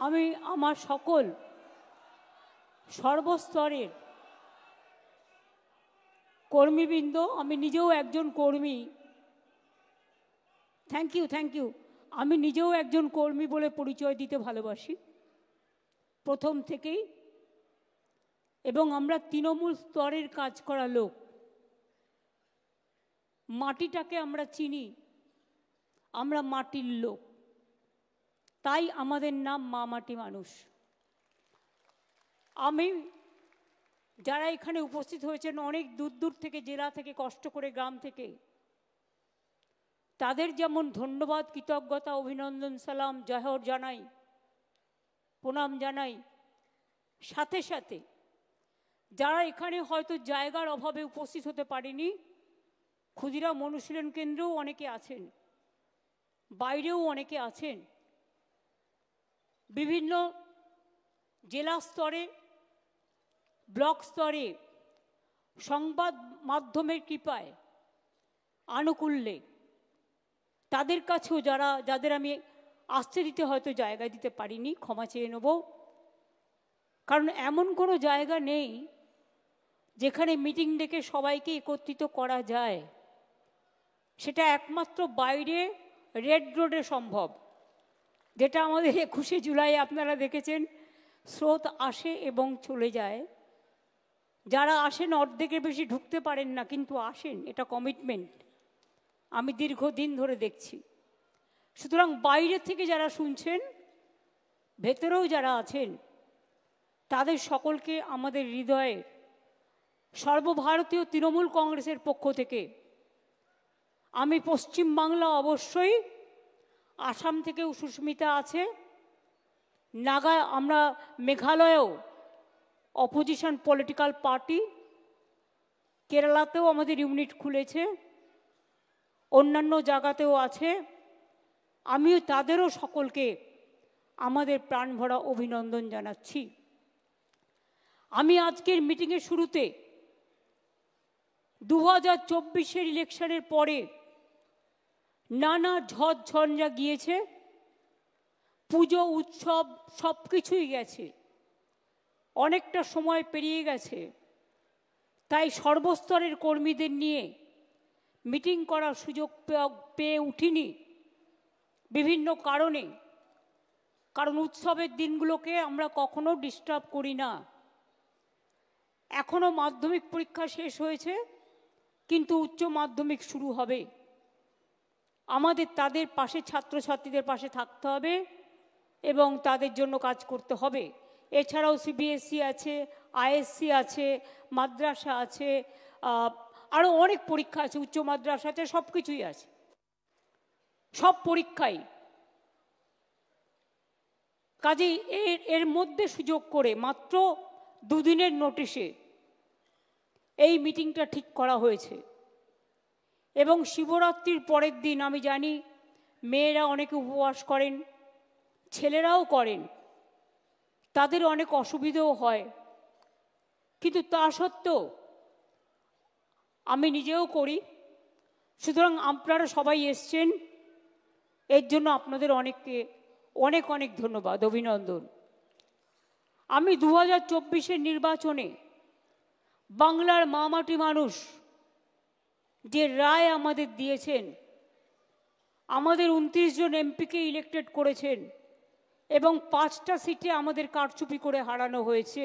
আমি আমার সকল সর্বস্তরের কর্মীবৃন্দ, আমি নিজেও একজন কর্মী, থ্যাংক ইউ, আমি নিজেও একজন কর্মী বলে পরিচয় দিতে ভালোবাসি প্রথম থেকেই, এবং আমরা তৃণমূল স্তরের কাজ করা লোক, মাটিটাকে আমরা চিনি, আমরা মাটির লোক, তাই আমাদের নাম মা মাটি মানুষ। আমি যারা এখানে উপস্থিত হয়েছেন অনেক দূর দূর থেকে, জেলা থেকে, কষ্ট করে গ্রাম থেকে, তাদের যেমন ধন্যবাদ, কৃতজ্ঞতা, অভিনন্দন, সালাম, জয়হর জানাই, প্রণাম জানাই, সাথে সাথে যারা এখানে হয়তো জায়গার অভাবে উপস্থিত হতে পারেনি, ক্ষুদিরাম অনুশীলন কেন্দ্রেও অনেকে আছেন, বাইরেও অনেকে আছেন, বিভিন্ন জেলা স্তরে, ব্লক স্তরে সংবাদ মাধ্যমের কৃপায়, আনুকূল্যে, তাদের কাছেও যাদের আমি আসতে দিতে হয়তো জায়গা দিতে পারিনি, ক্ষমা চেয়ে নেব। কারণ এমন কোনো জায়গা নেই যেখানে মিটিং ডেকে সবাইকে একত্রিত করা যায়, সেটা একমাত্র বাইরে রেড রোডে সম্ভব, যেটা আমাদের 21শে জুলাই আপনারা দেখেছেন, স্রোত আসে এবং চলে যায়, যারা আসেন অর্ধেকের বেশি ঢুকতে পারেন না, কিন্তু আসেন, এটা কমিটমেন্ট, আমি দীর্ঘদিন ধরে দেখছি। সুতরাং বাইরে থেকে যারা শুনছেন, ভেতরেও যারা আছেন, তাদের সকলকে আমাদের হৃদয়ে সর্বভারতীয় তৃণমূল কংগ্রেসের পক্ষ থেকে, আমি পশ্চিমবাংলা অবশ্যই, আসাম থেকেও সুস্মিতা আছে, আমরা মেঘালয়েও অপোজিশন পলিটিক্যাল পার্টি, কেরালাতেও আমাদের ইউনিট খুলেছে, অন্যান্য জায়গাতেও আছে, আমিও তাদেরও সকলকে আমাদের প্রাণভরা অভিনন্দন জানাচ্ছি। আমি আজকের মিটিংয়ের শুরুতে 2024-এর ইলেকশনের পরে নানা ঝড়ঝঞ্ঝা গিয়েছে, পুজো উৎসব সব কিছুই গেছে, অনেকটা সময় পেরিয়ে গেছে, তাই সর্বস্তরের কর্মীদের নিয়ে মিটিং করার সুযোগ পেয়ে উঠিনি বিভিন্ন কারণে। কারণ উৎসবের দিনগুলোকে আমরা কখনো ডিস্টার্ব করি না। এখনো মাধ্যমিক পরীক্ষা শেষ হয়েছে, কিন্তু উচ্চ মাধ্যমিক শুরু হবে, আমাদের তাদের পাশে, ছাত্রছাত্রীদের পাশে থাকতে হবে এবং তাদের জন্য কাজ করতে হবে। এছাড়াও সিবিএসসি আছে, আইএসসি আছে, মাদ্রাসা আছে, আরও অনেক পরীক্ষা আছে, উচ্চ মাদ্রাসা আছে, সব কিছুই আছে, সব পরীক্ষাই। কাজেই এর মধ্যে সুযোগ করে মাত্র 2 দিনের নোটিশে এই মিটিংটা ঠিক করা হয়েছে। এবং শিবরাত্রির পরের দিন আমি জানি মেয়েরা অনেকে উপবাস করেন, ছেলেরাও করেন, তাদের অনেক অসুবিধাও হয়, কিন্তু তা সত্ত্বেও আমি নিজেও করি। সুতরাং আপনারা সবাই এসছেন, এর জন্য আপনাদের অনেককে অনেক অনেক ধন্যবাদ, অভিনন্দন। আমি 2024-এর নির্বাচনে বাংলার মা মাটি মানুষ যে রায় আমাদের দিয়েছেন, আমাদের 29 জন এমপিকে ইলেক্টেড করেছেন এবং 5টা সিটে আমাদের কারচুপি করে হারানো হয়েছে,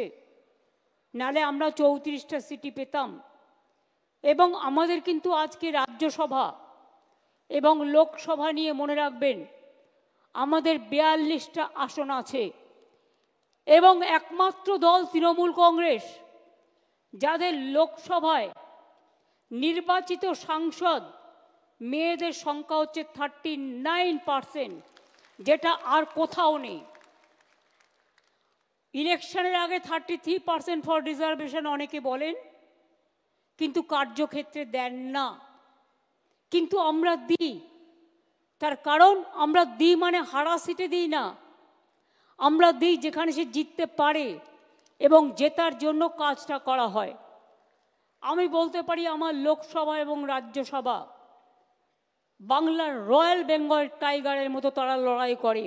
নালে আমরা 34টা সিটি পেতাম। এবং আমাদের কিন্তু আজকে রাজ্যসভা এবং লোকসভা নিয়ে মনে রাখবেন আমাদের 42টা আসন আছে, এবং একমাত্র দল তৃণমূল কংগ্রেস যাদের লোকসভায় নির্বাচিত সাংসদ মেয়েদের সংখ্যা হচ্ছে 39%, যেটা আর কোথাও নেই। ইলেকশনের আগে 33% ফর রিজার্ভেশন অনেকে বলেন, কিন্তু কার্যক্ষেত্রে দেন না, কিন্তু আমরা দিই। তার কারণ আমরা দিই মানে হারা সিটে দিই না, আমরা দিই যেখানে সে জিততে পারে এবং জেতার জন্য কাজটা করা হয়। আমি বলতে পারি আমার লোকসভা এবং রাজ্যসভা বাংলার রয়্যাল বেঙ্গল টাইগারের মতো তারা লড়াই করে।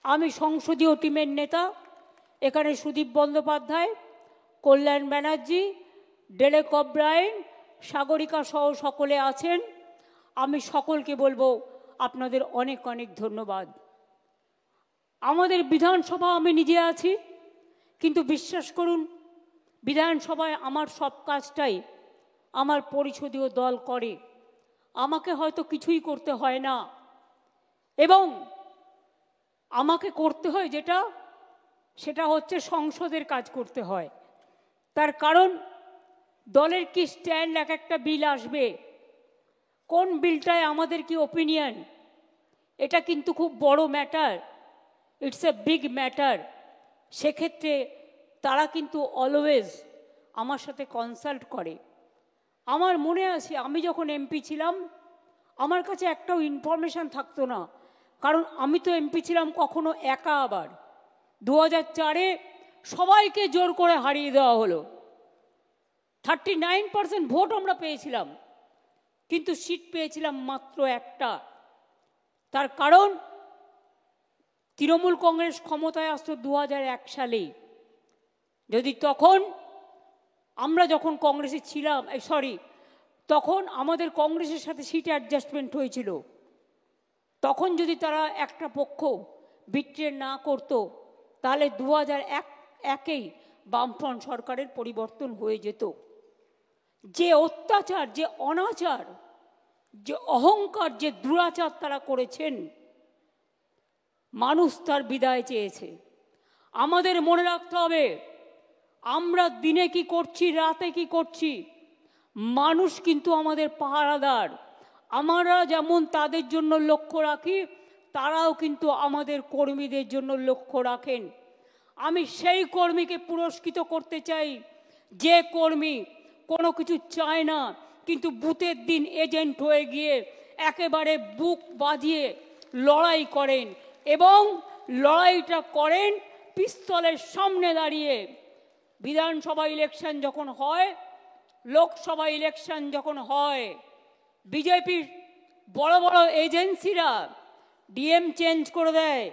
আমি সংসদীয় টিমের নেতা, এখানে সুদীপ বন্দ্যোপাধ্যায়, কল্যাণ ব্যানার্জি, ডেরেক ওব্রায়েন, সাগরিকা সহ সকলে আছেন। আমি সকলকে বলবো আপনাদের অনেক অনেক ধন্যবাদ। আমাদের বিধানসভা আমি নিজে আছি, কিন্তু বিশ্বাস করুন বিধানসভায় আমার সব কাজটাই আমার পরিষদীয় দল করে। আমাকে হয়তো কিছুই করতে হয় না, এবং আমাকে করতে হয় যেটা, সেটা হচ্ছে সংসদের কাজ করতে হয়। তার কারণ দলের কি স্ট্যান্ড, এক একটা বিল আসবে, কোন বিলটায় আমাদের কি ওপিনিয়ন, এটা কিন্তু খুব বড় matter, it's a big matter. সেক্ষেত্রে তারা কিন্তু অলওয়েজ আমার সাথে কনসাল্ট করে। আমার মনে আছে আমি যখন এমপি ছিলাম, আমার কাছে একটাও ইনফরমেশান থাকতো না, কারণ আমি তো এমপি ছিলাম কখনো একা। আবার 2004-এ সবাইকে জোর করে হারিয়ে দেওয়া হলো। 39% ভোট আমরা পেয়েছিলাম, কিন্তু সিট পেয়েছিলাম মাত্র একটা। তার কারণ তৃণমূল কংগ্রেস ক্ষমতায় আসতো 2001 সালে। যদি তখন আমরা যখন কংগ্রেসে ছিলাম, তখন আমাদের কংগ্রেসের সাথে সিট অ্যাডজাস্টমেন্ট হয়েছিল, তখন যদি তারা একটা পক্ষ বিট্রে না করতো, তাহলে 2001-এই বামফ্রন্ট সরকারের পরিবর্তন হয়ে যেত। যে অত্যাচার, যে অনাচার, যে অহংকার, যে দুরাচার তারা করেছেন, মানুষ তার বিদায় চেয়েছে। আমাদের মনে রাখতে হবে, আমরা দিনে কি করছি, রাতে কি করছি, মানুষ কিন্তু আমাদের পাহারাদার। আমরা যেমন তাদের জন্য লক্ষ্য রাখি, তারাও কিন্তু আমাদের কর্মীদের জন্য লক্ষ্য রাখেন। আমি সেই কর্মীকে পুরস্কৃত করতে চাই যে কর্মী কোনো কিছু চায় না, কিন্তু বুথের দিন এজেন্ট হয়ে গিয়ে একেবারে বুক বাজিয়ে লড়াই করেন, এবং লড়াইটা করেন পিস্তলের সামনে দাঁড়িয়ে। বিধানসভা ইলেকশন যখন হয়, লোকসভা ইলেকশন যখন হয়, বিজেপির বড় বড় এজেন্সিরা ডিএম চেঞ্জ করে দেয়,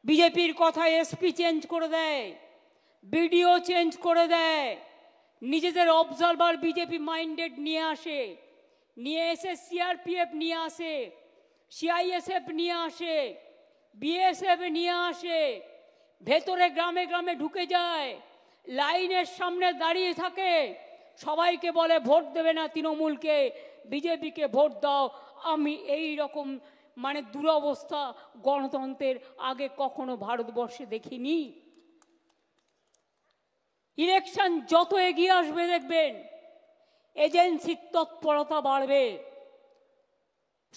বিজেপির কথায় এসপি চেঞ্জ করে দেয়, বিডিও চেঞ্জ করে দেয়, নিজেদের অবজারভার বিজেপি মাইন্ডেড নিয়ে আসে, নিয়ে এসে সিআরপিএফ নিয়ে আসে, সিআইএসএফ নিয়ে আসে, বিএসএফ নিয়ে আসে, ভেতরে গ্রামে গ্রামে ঢুকে যায়, লাইনের সামনে দাঁড়িয়ে থাকে, সবাইকে বলে ভোট দেবে না তৃণমূলকে, বিজেপিকে ভোট দাও। আমি এই রকম দুরবস্থা গণতন্ত্রের আগে কখনো ভারতবর্ষে দেখিনি। ইলেকশন যত এগিয়ে আসবে দেখবেন এজেন্সির তৎপরতা বাড়বে।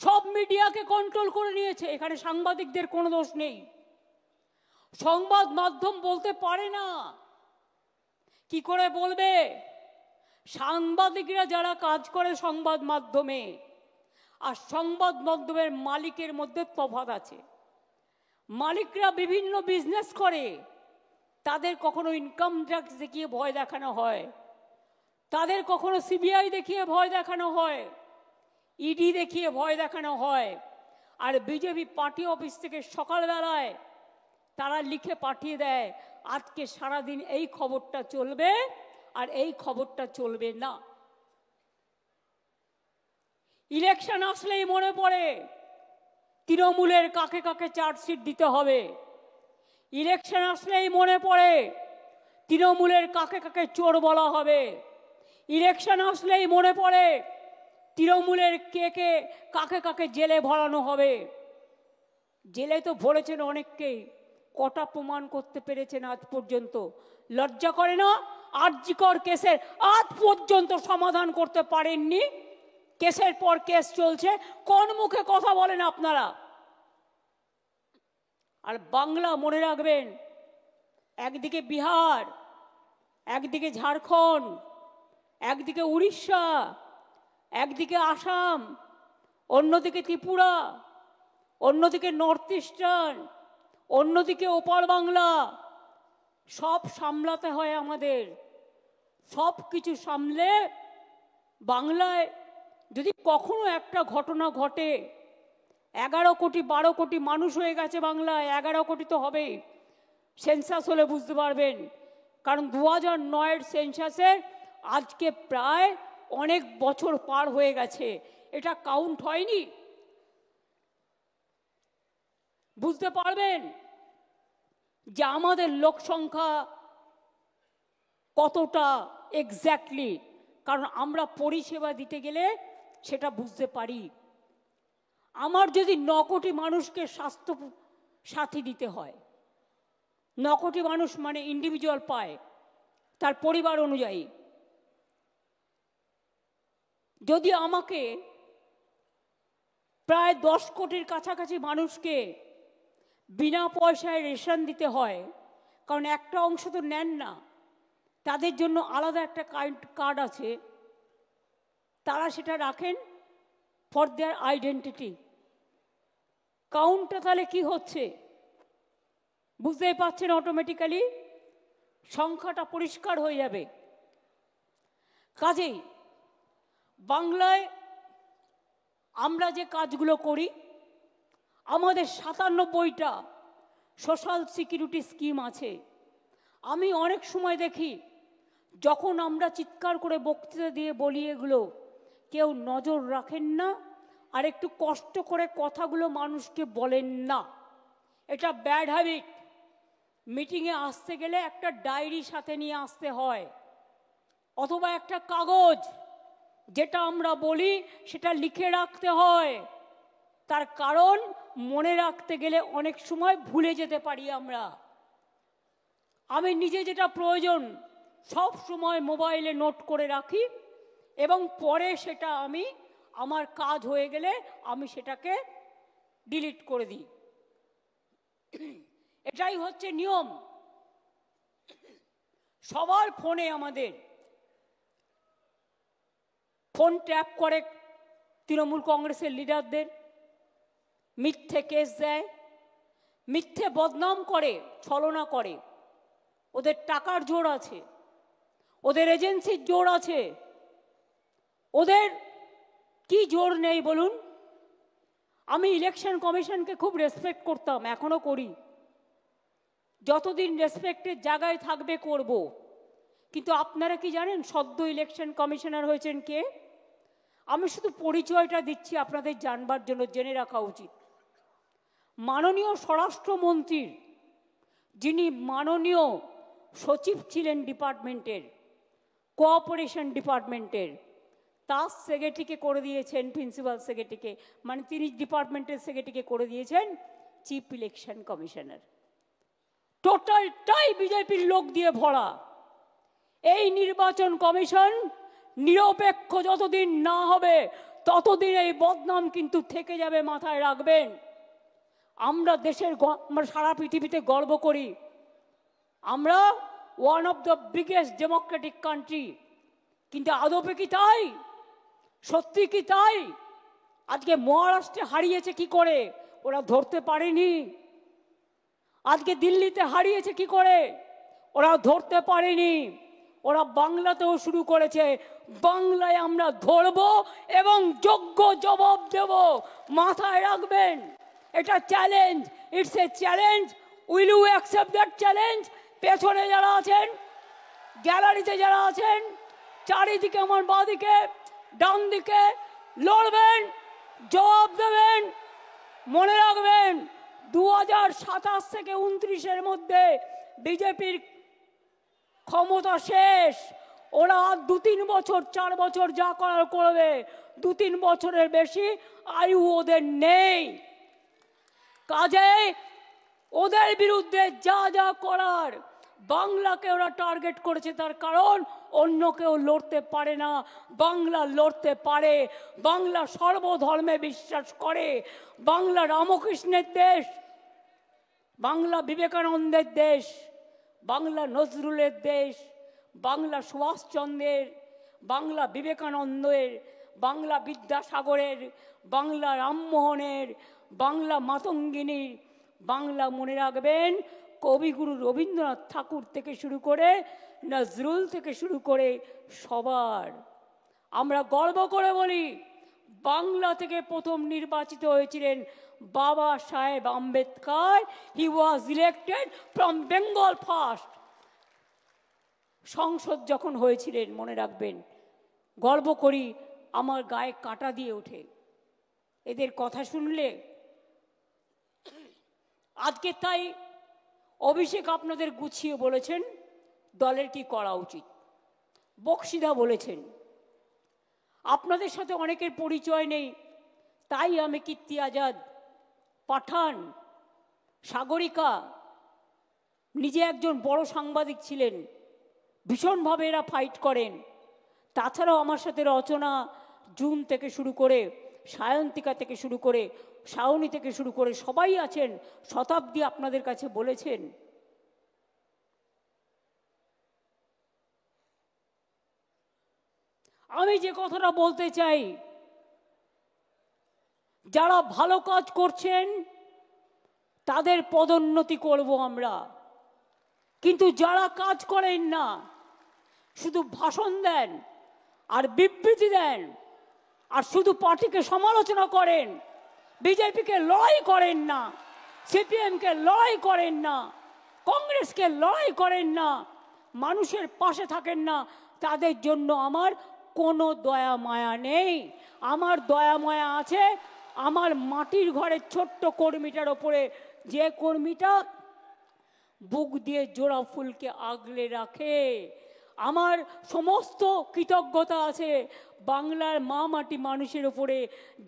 সব মিডিয়াকে কন্ট্রোল করে নিয়েছে, এখানে সাংবাদিকদের কোনো দোষ নেই। সংবাদ মাধ্যম বলতে পারে না, কি করে বলবে? সাংবাদিকরা যারা কাজ করে সংবাদ মাধ্যমে আর সংবাদ মাধ্যমের মালিকের মধ্যে তফাৎ আছে। মালিকরা বিভিন্ন বিজনেস করে, তাদের কখনো ইনকাম ট্যাক্স দেখিয়ে ভয় দেখানো হয়, তাদের কখনো সিবিআই দেখিয়ে ভয় দেখানো হয়, ইডি দেখিয়ে ভয় দেখানো হয়। আর বিজেপি পার্টি অফিস থেকে সকালবেলায় তারা লিখে পাঠিয়ে দেয়, আজকে সারাদিন এই খবরটা চলবে আর এই খবরটা চলবে না। ইলেকশন আসলেই মনে পড়ে তৃণমূলের কাকে কাকে চার্জশিট দিতে হবে। ইলেকশন আসলেই মনে পড়ে তৃণমূলের কাকে কাকে চোর বলা হবে। ইলেকশন আসলেই মনে পড়ে তৃণমূলের কাকে কাকে জেলে ভরানো হবে। জেলে তো ভরেছেন অনেককেই, কটা প্রমাণ করতে পেরেছেন আজ পর্যন্ত? লজ্জা করে না? আরজিকর কেসের আজ পর্যন্ত সমাধান করতে পারেননি, কেসের পর কেস চলছে, কোন মুখে কথা বলেন আপনারা? আর বাংলা মনে রাখবেন, একদিকে বিহার, একদিকে ঝাড়খণ্ড, একদিকে উড়িষ্যা, একদিকে আসাম, অন্যদিকে ত্রিপুরা, অন্যদিকে নর্থ ইস্টার্ন, অন্যদিকে ওপার বাংলা। সব সামলাতে হয় আমাদের। সব কিছু সামলে বাংলায় যদি কখনো একটা ঘটনা ঘটে, 11 কোটি 12 কোটি মানুষ হয়ে গেছে বাংলায়, 11 কোটি তো হবেই, সেন্সাস হলে বুঝতে পারবেন। কারণ 2009-এর সেন্সাসের আজকে প্রায় অনেক বছর পার হয়ে গেছে, এটা কাউন্ট হয়নি। বুঝতে পারবেন যে আমাদের লোক সংখ্যা কতটা এক্স্যাক্টলি, কারণ আমরা পরিষেবা দিতে গেলে সেটা বুঝতে পারি। আমার যদি 9 কোটি মানুষকে স্বাস্থ্য সাথী দিতে হয়, 9 কোটি মানুষ মানে ইন্ডিভিজুয়াল পায় তার পরিবার অনুযায়ী, যদি আমাকে প্রায় 10 কোটির কাছাকাছি মানুষকে বিনা পয়সায় রেশন দিতে হয়, কারণ একটা অংশ তো নেন না, তাদের জন্য আলাদা একটা কার্ড আছে, তারা সেটা রাখেন ফর দেয়ার আইডেন্টিটি। কাউন্টটা তাহলে কি হচ্ছে বুঝতেই পারছেন, অটোমেটিক্যালি সংখ্যাটা পরিষ্কার হয়ে যাবে। কাজেই বাংলায় আমরা যে কাজগুলো করি, আমাদের 97টা সোশ্যাল সিকিউরিটি স্কিম আছে। আমি অনেক সময় দেখি যখন আমরা চিৎকার করে বক্তৃতা দিয়ে বলি এগুলো, কেউ নজর রাখেন না আর একটু কষ্ট করে কথাগুলো মানুষকে বলেন না। এটা ব্যাড হ্যাবিট। মিটিংয়ে আসতে গেলে একটা ডায়েরি সাথে নিয়ে আসতে হয়, অথবা একটা কাগজ, যেটা আমরা বলি সেটা লিখে রাখতে হয়। তার কারণ মনে রাখতে গেলে অনেক সময় ভুলে যেতে পারি আমরা। আমি নিজে যেটা প্রয়োজন সব সময় মোবাইলে নোট করে রাখি, এবং পরে সেটা আমি আমার কাজ হয়ে গেলে আমি সেটাকে ডিলিট করে দিই। এটাই হচ্ছে নিয়ম। সবার ফোনে আমাদের ফোন ট্যাপ করে তৃণমূল কংগ্রেসের লিডারদের, মিথ্যে কেস দেয়, মিথ্যে বদনাম করে, ছলনা করে। ওদের টাকার জোর আছে, ওদের এজেন্সির জোর আছে, ওদের কি জোর নেই বলুন? আমি ইলেকশন কমিশনকে খুব রেসপেক্ট করতাম, এখনো করি। যতদিন রেসপেক্টের জায়গায় থাকবে করব। কিন্তু আপনারা কি জানেন সদ্য ইলেকশন কমিশনার হয়েছেন কে? আমি শুধু পরিচয়টা দিচ্ছি আপনাদের জানবার জন্য, জেনে রাখা উচিত। মাননীয় স্বরাষ্ট্রমন্ত্রীর যিনি মাননীয় সচিব ছিলেন ডিপার্টমেন্টের, কোঅপারেশন ডিপার্টমেন্টের, তার সেক্রেটারিকে করে দিয়েছেন, প্রিন্সিপাল সেক্রেটারিকে, মানে তিনি ডিপার্টমেন্টের সেক্রেটারিকে করে দিয়েছেন চিফ ইলেকশন কমিশনার। টোটালটাই বিজেপির লোক দিয়ে ভরা। এই নির্বাচন কমিশন নিরপেক্ষ যতদিন না হবে ততদিন এই বদনাম কিন্তু থেকে যাবে, মাথায় রাখবেন। আমরা দেশের, আমরা সারা পৃথিবীতে গর্ব করি, আমরা one of the biggest Democratic country. কিন্তু আদপে কি তাই? সত্যি কি তাই? আজকে মহারাষ্ট্রে হারিয়েছে কি করে? ওরা ধরতে পারেনি। আজকে দিল্লিতে হারিয়েছে কি করে? ওরা ধরতে পারেনি। ওরা বাংলাতেও শুরু করেছে। বাংলায় আমরা ধরব এবং যোগ্য জবাব দেব, মাথায় রাখবেন। এটা challenge, it's a challenge. Will you accept that challenge? পেছনে যারা আছেন, গ্যালারিতে যারা আছেন, চারিদিকে আমার বাঁদিকে ডান দিকে, লড়বেন, জবাব দেবেন। মনে রাখবেন 2027 থেকে 29-এর মধ্যে বিজেপির ক্ষমতা শেষ। ওরা 2-3 বছর 4 বছর যা করার করবে, 2-3 বছরের বেশি আয়ু ওদের নেই। কাজেই ওদের বিরুদ্ধে যা যা করার, বাংলাকে ওরা টার্গেট করেছে, তার কারণ অন্য কেউ লড়তে পারে না, বাংলা লড়তে পারে। বাংলা সর্বধর্মে বিশ্বাস করে, বাংলা রামকৃষ্ণের দেশ, বাংলা বিবেকানন্দের দেশ, বাংলা নজরুলের দেশ, বাংলা সুভাষচন্দ্রের, বাংলা বিবেকানন্দের, বাংলা বিদ্যাসাগরের, বাংলা রামমোহনের, বাংলা মাতঙ্গিনীর, বাংলা মনে রাখবেন কবিগুরু রবীন্দ্রনাথ ঠাকুর থেকে শুরু করে নজরুল থেকে শুরু করে সবার। আমরা গর্ব করে বলি বাংলা থেকে প্রথম নির্বাচিত হয়েছিলেন Baba Saheb Ambedkar. He was elected from Bengal first. সংসদ যখন হয়েছিলেন, মনে রাখবেন, গর্ব করি, আমার গায়ে কাঁটা দিয়ে ওঠে এদের কথা শুনলে। আজকে তাই অভিষেক আপনাদের গুছিয়ে বলেছেন দলের কি করা উচিত, বক্সিদা বলেছেন। আপনাদের সাথে অনেকের পরিচয় নেই, তাই আমি কীর্তি আজাদ, পাঠান, সাগরিকা, নিজে একজন বড় সাংবাদিক ছিলেন, ভীষণভাবে এরা ফাইট করেন। তাছাড়াও আমার সাথে রচনা, জুন থেকে শুরু করে, সায়ন্তিকা থেকে শুরু করে, শাওনি থেকে শুরু করে সবাই আছেন। শতাব্দী আপনাদের কাছে বলেছেন। আমি যে কথাটা বলতে চাই, যারা ভালো কাজ করছেন তাদের পদোন্নতি করব আমরা, কিন্তু যারা কাজ করেন না, শুধু ভাষণ দেন আর বিবৃতি দেন আর শুধু পার্টিকে সমালোচনা করেন, বিজেপিকে লড়াই করেন না, সিপিএমকে লড়াই করেন না, কংগ্রেসকে লড়াই করেন না, মানুষের পাশে থাকেন না, তাদের জন্য আমার কোনো দয়া মায়া নেই। আমার দয়া মায়া আছে আমার মাটির ঘরের ছোট্ট কর্মীটার ওপরে, যে কর্মীটা বুক দিয়ে জোড়া ফুলকে আগলে রাখে। আমার সমস্ত কৃতজ্ঞতা আছে বাংলার মা মাটি মানুষের উপরে,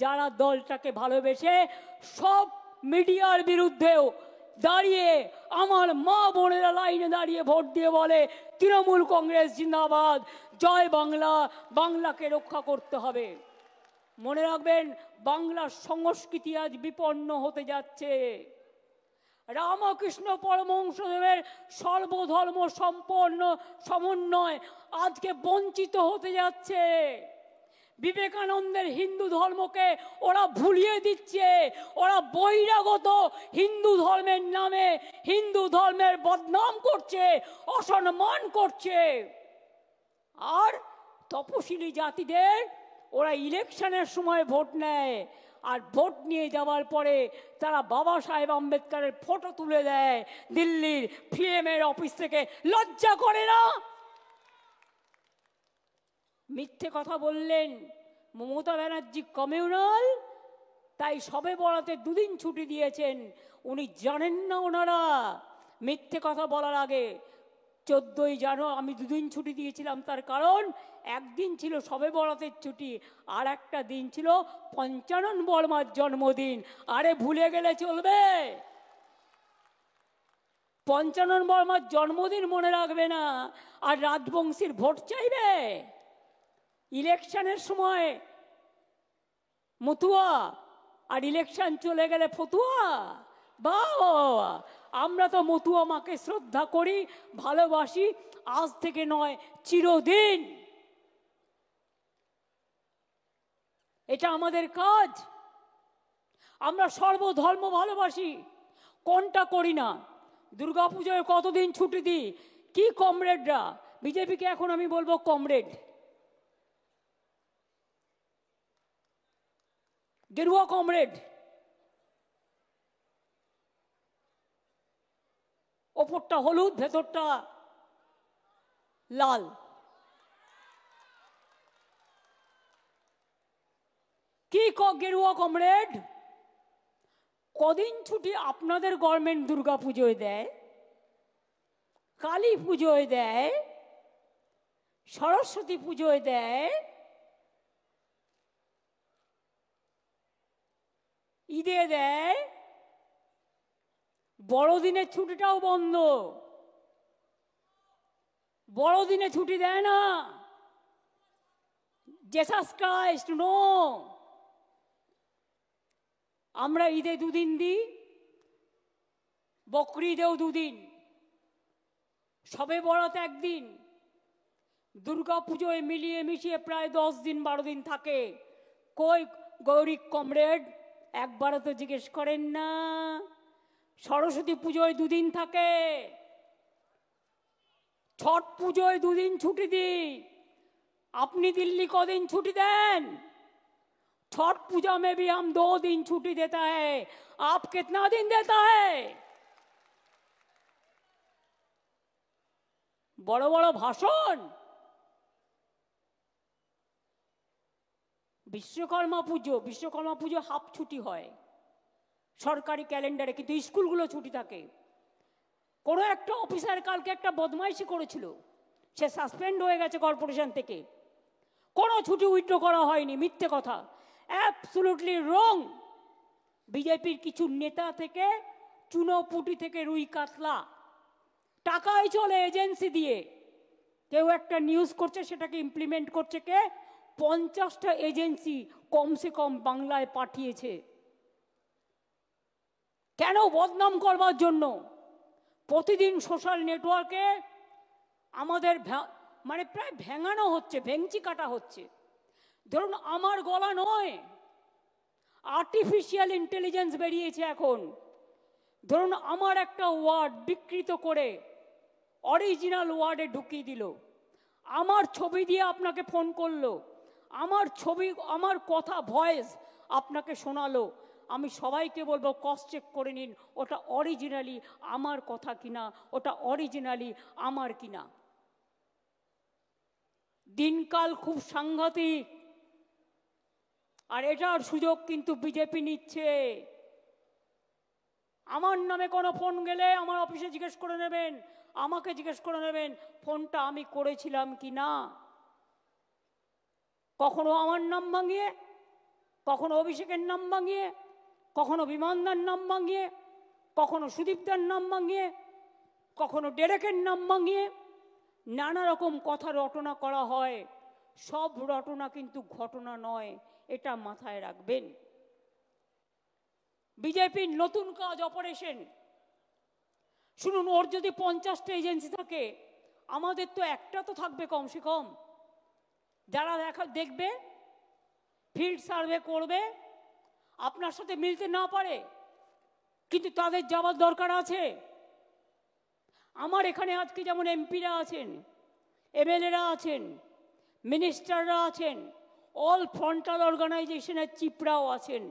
যারা দলটাকে ভালোবেসে সব মিডিয়ার বিরুদ্ধেও দাঁড়িয়ে আমার মা বোনেরা লাইনে দাঁড়িয়ে ভোট দিয়ে বলে তৃণমূল কংগ্রেস জিন্দাবাদ, জয় বাংলা, বাংলাকে রক্ষা করতে হবে। মনে রাখবেন, বাংলার সংস্কৃতি আজ বিপন্ন হতে যাচ্ছে। রামকৃষ্ণ পরমহংসদেবের সর্বধর্ম সম্পন্ন সমন্বয় আজকে বঞ্চিত হতে যাচ্ছে। বিবেকানন্দের হিন্দু ধর্মকে ওরা ভুলিয়ে দিচ্ছে। ওরা বহিরাগত হিন্দু ধর্মের নামে হিন্দু ধর্মের বদনাম করছে, অসম্মান করছে। আর তপশিলি জাতিদের ওরা ইলেকশনের সময় ভোট নেয়, আর ভোট নিয়ে যাওয়ার পরে তারা বাবা সাহেব আম্বেদকরের ফটো তুলে দেয় দিল্লির পিএমের অফিস থেকে। লজ্জা করে না? মিথ্যে কথা বললেন মমতা ব্যানার্জি কমিউনাল, তাই সবে বরাতে দুদিন ছুটি দিয়েছেন। উনি জানেন না ওনারা মিথ্যে কথা বলার আগে 14ই জানুয়ারি আমি দুদিন ছুটি দিয়েছিলাম, তার কারণ একদিন ছিল সবে বরাতের ছুটি, আর একটা দিন ছিল পঞ্চানন বর্মার জন্মদিন। আরে ভুলে গেলে চলবে? পঞ্চানন বর্মার জন্মদিন মনে রাখবে না আর রাজবংশীর ভোট চাইবে? ইলেকশনের সময় মতুয়া আর ইলেকশন চলে গেলে ফতুয়া। বাবা, আমরা তো মতুয়া মাকে শ্রদ্ধা করি, ভালোবাসি, আজ থেকে নয় চিরদিন। এটা আমাদের কাজ। আমরা সর্বধর্ম ভালোবাসি, কোনটা করি না? দুর্গাপুজোয় কতদিন ছুটি দিই? কি কমরেডরা, বিজেপিকে এখন আমি বলবো কমরেড, গেরুয়া কমরেড, ওপরটা হলুদ ভেতরটা লাল। কি গেরুয়া কমরেড? কদিন ছুটি আপনাদের গভর্নমেন্ট দুর্গা পুজোয় দেয়, কালী পুজোয় দেয়, সরস্বতী পুজোয় দেয়, ঈদে দেয়, বড়দিনের ছুটিটাও বন্ধ। বড়দিনে ছুটি দেয় না। Jesus Christ no. আমরা ঈদে দুদিন দিই, বকরি ঈদেও দুদিন, সবে বরাত একদিন, দুর্গা পুজোয় মিলিয়ে মিশিয়ে প্রায় 10 দিন 12 দিন থাকে। কই গৌরী কমরেড? একবারও তো জিজ্ঞেস করেন না। সরস্বতী পুজোয় 2 দিন থাকে, ছট পুজোয় 2 দিন ছুটি দিই। আপনি দিল্লি কদিন ছুটি দেন? छठ पूजा में भी हम 2 दिन छुट्टी देता है, आप कितना दिन देता है? बड़ो बड़ो भाषण। विश्वकर्मा पुजो हाफ छुट्टी है सरकारी कैलेंडारे, किन्तु स्कूलगुलो छुट्टी थाके। कोनो एकटा अफिसार कालके एकटा बदमाइशी करेछिलो, से सासपेंड हो गेছে কর্পোরেশন থেকে, কোনো ছুটি উইথড্র করা হয়নি, মিথ্যে কথা, অ্যাবসলিউটলি রং। বিজেপির কিছু নেতা থেকে চুনোপুটি থেকে রুই কাতলা টাকায় চলে এজেন্সি দিয়ে। কেউ একটা নিউজ করছে, সেটাকে ইমপ্লিমেন্ট করছে কে? 50টা এজেন্সি কমসে কম বাংলায় পাঠিয়েছে। কেন? বদনাম করবার জন্য। প্রতিদিন সোশ্যাল নেটওয়ার্কে আমাদের মানে প্রায় ভেঙানো হচ্ছে, ভেঙচি কাটা হচ্ছে। ধরুন আমার গলা নয়, আর্টিফিশিয়াল ইন্টেলিজেন্স বেরিয়েছে এখন। ধরুন আমার একটা ওয়ার্ড বিকৃত করে অরিজিনাল ওয়ার্ডে ঢুকিয়ে দিল, আমার ছবি দিয়ে আপনাকে ফোন করলো, আমার ছবি, আমার কথা ভয়েস আপনাকে শোনালো। আমি সবাইকে বলবো ক্রস চেক করে নিন ওটা অরিজিনালি আমার কথা কিনা, ওটা অরিজিনালি আমার কিনা। দিনকাল খুব সাংঘাতিক, আর এটার সুযোগ কিন্তু বিজেপি নিচ্ছে। আমার নামে কোনো ফোন গেলে আমার অফিসে জিজ্ঞেস করে নেবেন, আমাকে জিজ্ঞেস করে নেবেন ফোনটা আমি করেছিলাম কি না। কখনো আমার নাম ভাঙিয়ে, কখনো অভিষেকের নাম ভাঙিয়ে, কখনো বিমানদার নাম ভাঙিয়ে, কখনো সুদীপদার নাম ভাঙিয়ে, কখনো ডেরেকের নাম ভাঙিয়ে নানা রকম কথা রটনা করা হয়। সব রটনা কিন্তু ঘটনা নয়, এটা মাথায় রাখবেন। বিজেপির নতুন কাজ অপারেশন। শুনুন, ওর যদি 50টা এজেন্সি থাকে, আমাদের তো একটা তো থাকবে কমসে কম, যারা দেখবে, ফিল্ড সার্ভে করবে, আপনার সাথে মিলতে না পারে কিন্তু তাদের যাওয়ার দরকার আছে। আমার এখানে আজকে যেমন এমপিরা আছেন, এমএলএরা আছেন, মিনিস্টাররা আছেন, অল ফ্রন্টাল অর্গানাইজেশনের চিফরাও আছেন,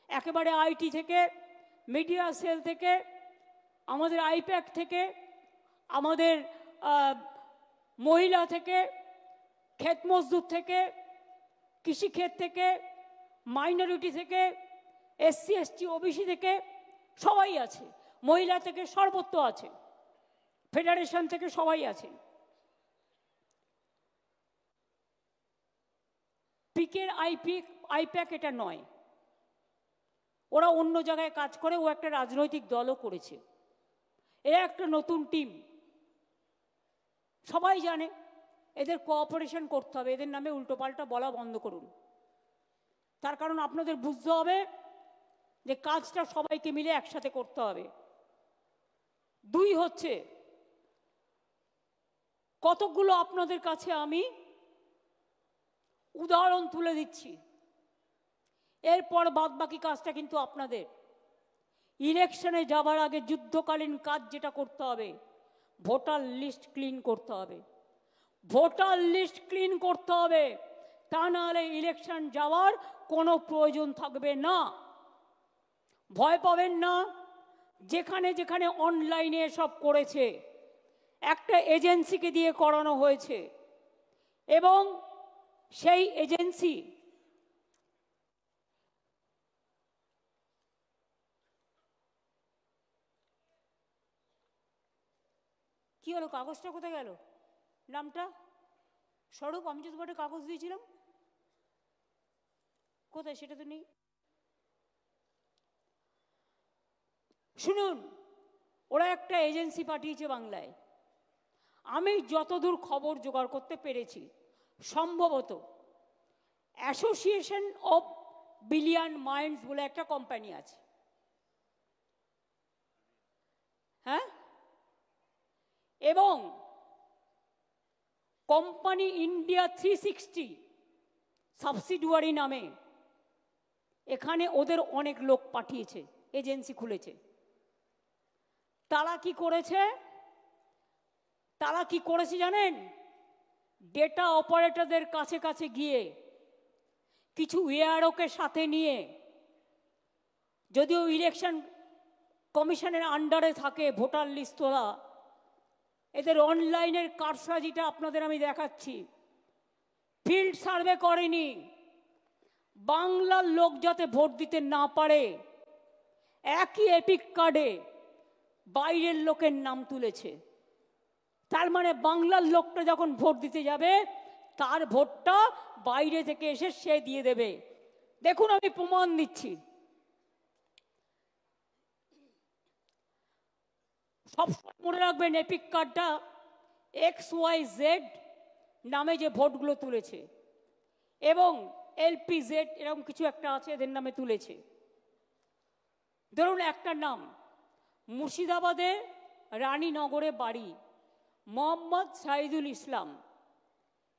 একেবারে আইটি থেকে, মিডিয়া সেল থেকে, আমাদের আইপ্যাক থেকে, আমাদের মহিলা থেকে, ক্ষেত মজদুর থেকে, কৃষিক্ষেত থেকে, মাইনরিটি থেকে, এসসি এসটি ওবিসি থেকে সবাই আছে, মহিলা থেকে সর্বত্র আছে, ফেডারেশন থেকে সবাই আছে। পিকের আইপ্যাক এটা নয়, ওরা অন্য জায়গায় কাজ করে, ও একটা রাজনৈতিক দলও করেছে, এরা একটা নতুন টিম। সবাই জানে এদের কোঅপারেশন করতে হবে, এদের নামে উল্টোপাল্টা বলা বন্ধ করুন। তার কারণ আপনাদের বুঝতে হবে যে কাজটা সবাইকে মিলে একসাথে করতে হবে। 2 হচ্ছে, কতকগুলো আপনাদের কাছে আমি উদাহরণ তুলে দিচ্ছি, এরপর বাদ বাকি কাজটা কিন্তু আপনাদের। ইলেকশনে যাবার আগে যুদ্ধকালীন কাজ যেটা করতে হবে, ভোটার লিস্ট ক্লিন করতে হবে। ভোটার লিস্ট ক্লিন করতে হবে, তা নাহলে ইলেকশন যাওয়ার কোনো প্রয়োজন থাকবে না। ভয় পাবেন না, যেখানে যেখানে অনলাইনে সব করেছে একটা এজেন্সিকে দিয়ে করানো হয়েছে, এবং সেই এজেন্সি কি হলো, কাগজটা কোথায় গেল, নামটা স্বরূপ, আমি যে তোমাকে কাগজ দিয়েছিলাম কোথায়, সেটা তো নেই। শুনুন, ওরা একটা এজেন্সি পাঠিয়েছে বাংলায়, আমি যতদূর খবর জোগাড় করতে পেরেছি, সম্ভবত অ্যাসোসিয়েশন অফ বিলিয়ন মাইন্ডস বলে একটা কোম্পানি আছে, হ্যাঁ, এবং কোম্পানি ইন্ডিয়া 360 সাবসিডিয়ারি নামে এখানে ওদের অনেক লোক পাঠিয়েছে, এজেন্সি খুলেছে। তারা কি করেছে, জানেন? ডেটা অপারেটরদের কাছে কাছে গিয়ে কিছু এআরওকে সাথে নিয়ে, যদিও ইলেকশন কমিশনের আন্ডারে থাকে ভোটার লিস্ট তোলা, এদের অনলাইনের কারসাজিটা আপনাদের আমি দেখাচ্ছি। ফিল্ড সার্ভে করেনি, বাংলার লোক যাতে ভোট দিতে না পারে একই এপিক কার্ডে বাইরের লোকের নাম তুলেছে। তার মানে বাংলার লোকটা যখন ভোট দিতে যাবে তার ভোটটা বাইরে থেকে এসে সে দিয়ে দেবে। দেখুন আমি প্রমাণ দিচ্ছি। সব মনে রাখবেন এপিক কার্ডটা XYZ নামে যে ভোটগুলো তুলেছে এবং LPZ এরকম কিছু একটা আছে এদের নামে তুলেছে। ধরুন একটা নাম মুর্শিদাবাদে রানীনগরে বাড়ি মোহাম্মদ সাইদুল ইসলাম,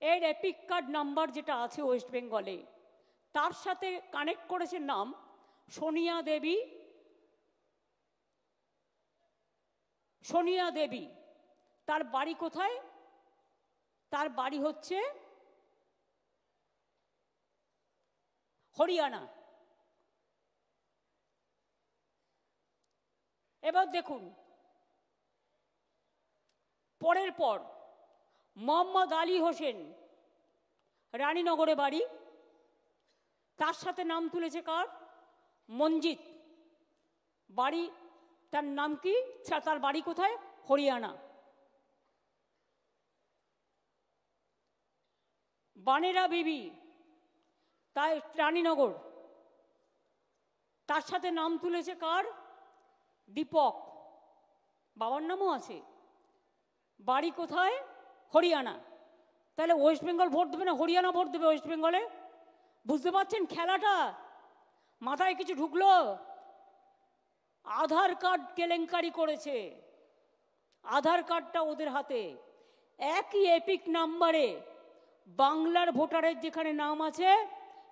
এর এপিক কার্ড নাম্বার যেটা আছে ওয়েস্ট বেঙ্গলে, তার সাথে কানেক্ট করেছে নাম সোনিয়া দেবী। সোনিয়া দেবী তার বাড়ি কোথায়? তার বাড়ি হচ্ছে হরিয়ানা। এবার দেখুন পরের পর মোহাম্মদ আলী হোসেন রানীনগরে বাড়ি, তার সাথে নাম তুলেছে কার? মঞ্জিত। বাড়ি তার নাম কি? তার বাড়ি কোথায়? হরিয়ানা। বানেরা বিবি তাই রানীনগর, তার সাথে নাম তুলেছে কার? দীপক। বাবার নামও আছে, বাড়ি কোথায়? হরিয়ানা। তাহলে ওয়েস্ট বেঙ্গল ভোট দেবে না হরিয়ানা ভোট দেবে ওয়েস্ট বেঙ্গলে? বুঝতে পারছেন খেলাটা? মাথায় কিছু ঢুকলো? আধার কার্ড কেলেঙ্কারি করেছে, আধার কার্ডটা ওদের হাতে। একই এপিক নাম্বারে বাংলার ভোটারের যেখানে নাম আছে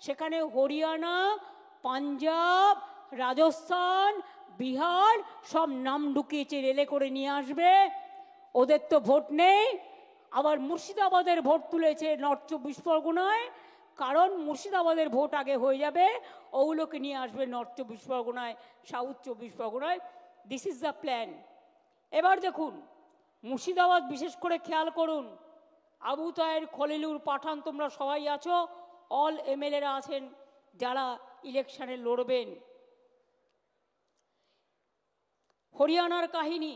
সেখানে হরিয়ানা, পাঞ্জাব, রাজস্থান, বিহার সব নাম ঢুকিয়েছে, রেলে করে নিয়ে আসবে। ওদের তো ভোট নেই। আবার মুর্শিদাবাদের ভোট তুলেছে নর্থ 24 পরগনায়, কারণ মুর্শিদাবাদের ভোট আগে হয়ে যাবে, ওগুলোকে নিয়ে আসবে নর্থ 24 পরগনায়, সাউথ 24 পরগনায়। This is the plan. এবার দেখুন মুর্শিদাবাদ বিশেষ করে খেয়াল করুন। আবু তাহের, খলিলুর, পাঠান তোমরা সবাই আছো, অল MLA-রা আছেন যারা ইলেকশনে লড়বেন। হরিয়ানার কাহিনী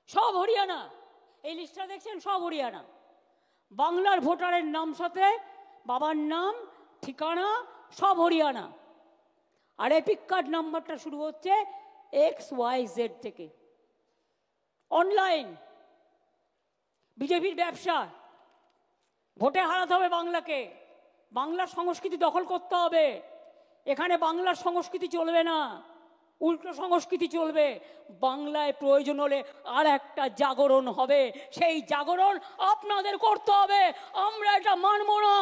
সব হরিয়ানা, এই লিস্টটা দেখছেন সব হরিয়ানা। বাংলার ভোটারের নাম সাথে বাবার নাম, ঠিকানা সব হরিয়ানা। আর এপিক কার্ড নাম্বারটা শুরু হচ্ছে XYZ থেকে। অনলাইন বিজেপির ব্যবসা। ভোটে হারাতে হবে বাংলাকে, বাংলার সংস্কৃতি দখল করতে হবে। এখানে বাংলার সংস্কৃতি চলবে না, উল্টো সংস্কৃতি চলবে। বাংলায় প্রয়োজন হলে আর একটা জাগরণ হবে, সেই জাগরণ আপনাদের করতে হবে। আমরা এটা মানব না।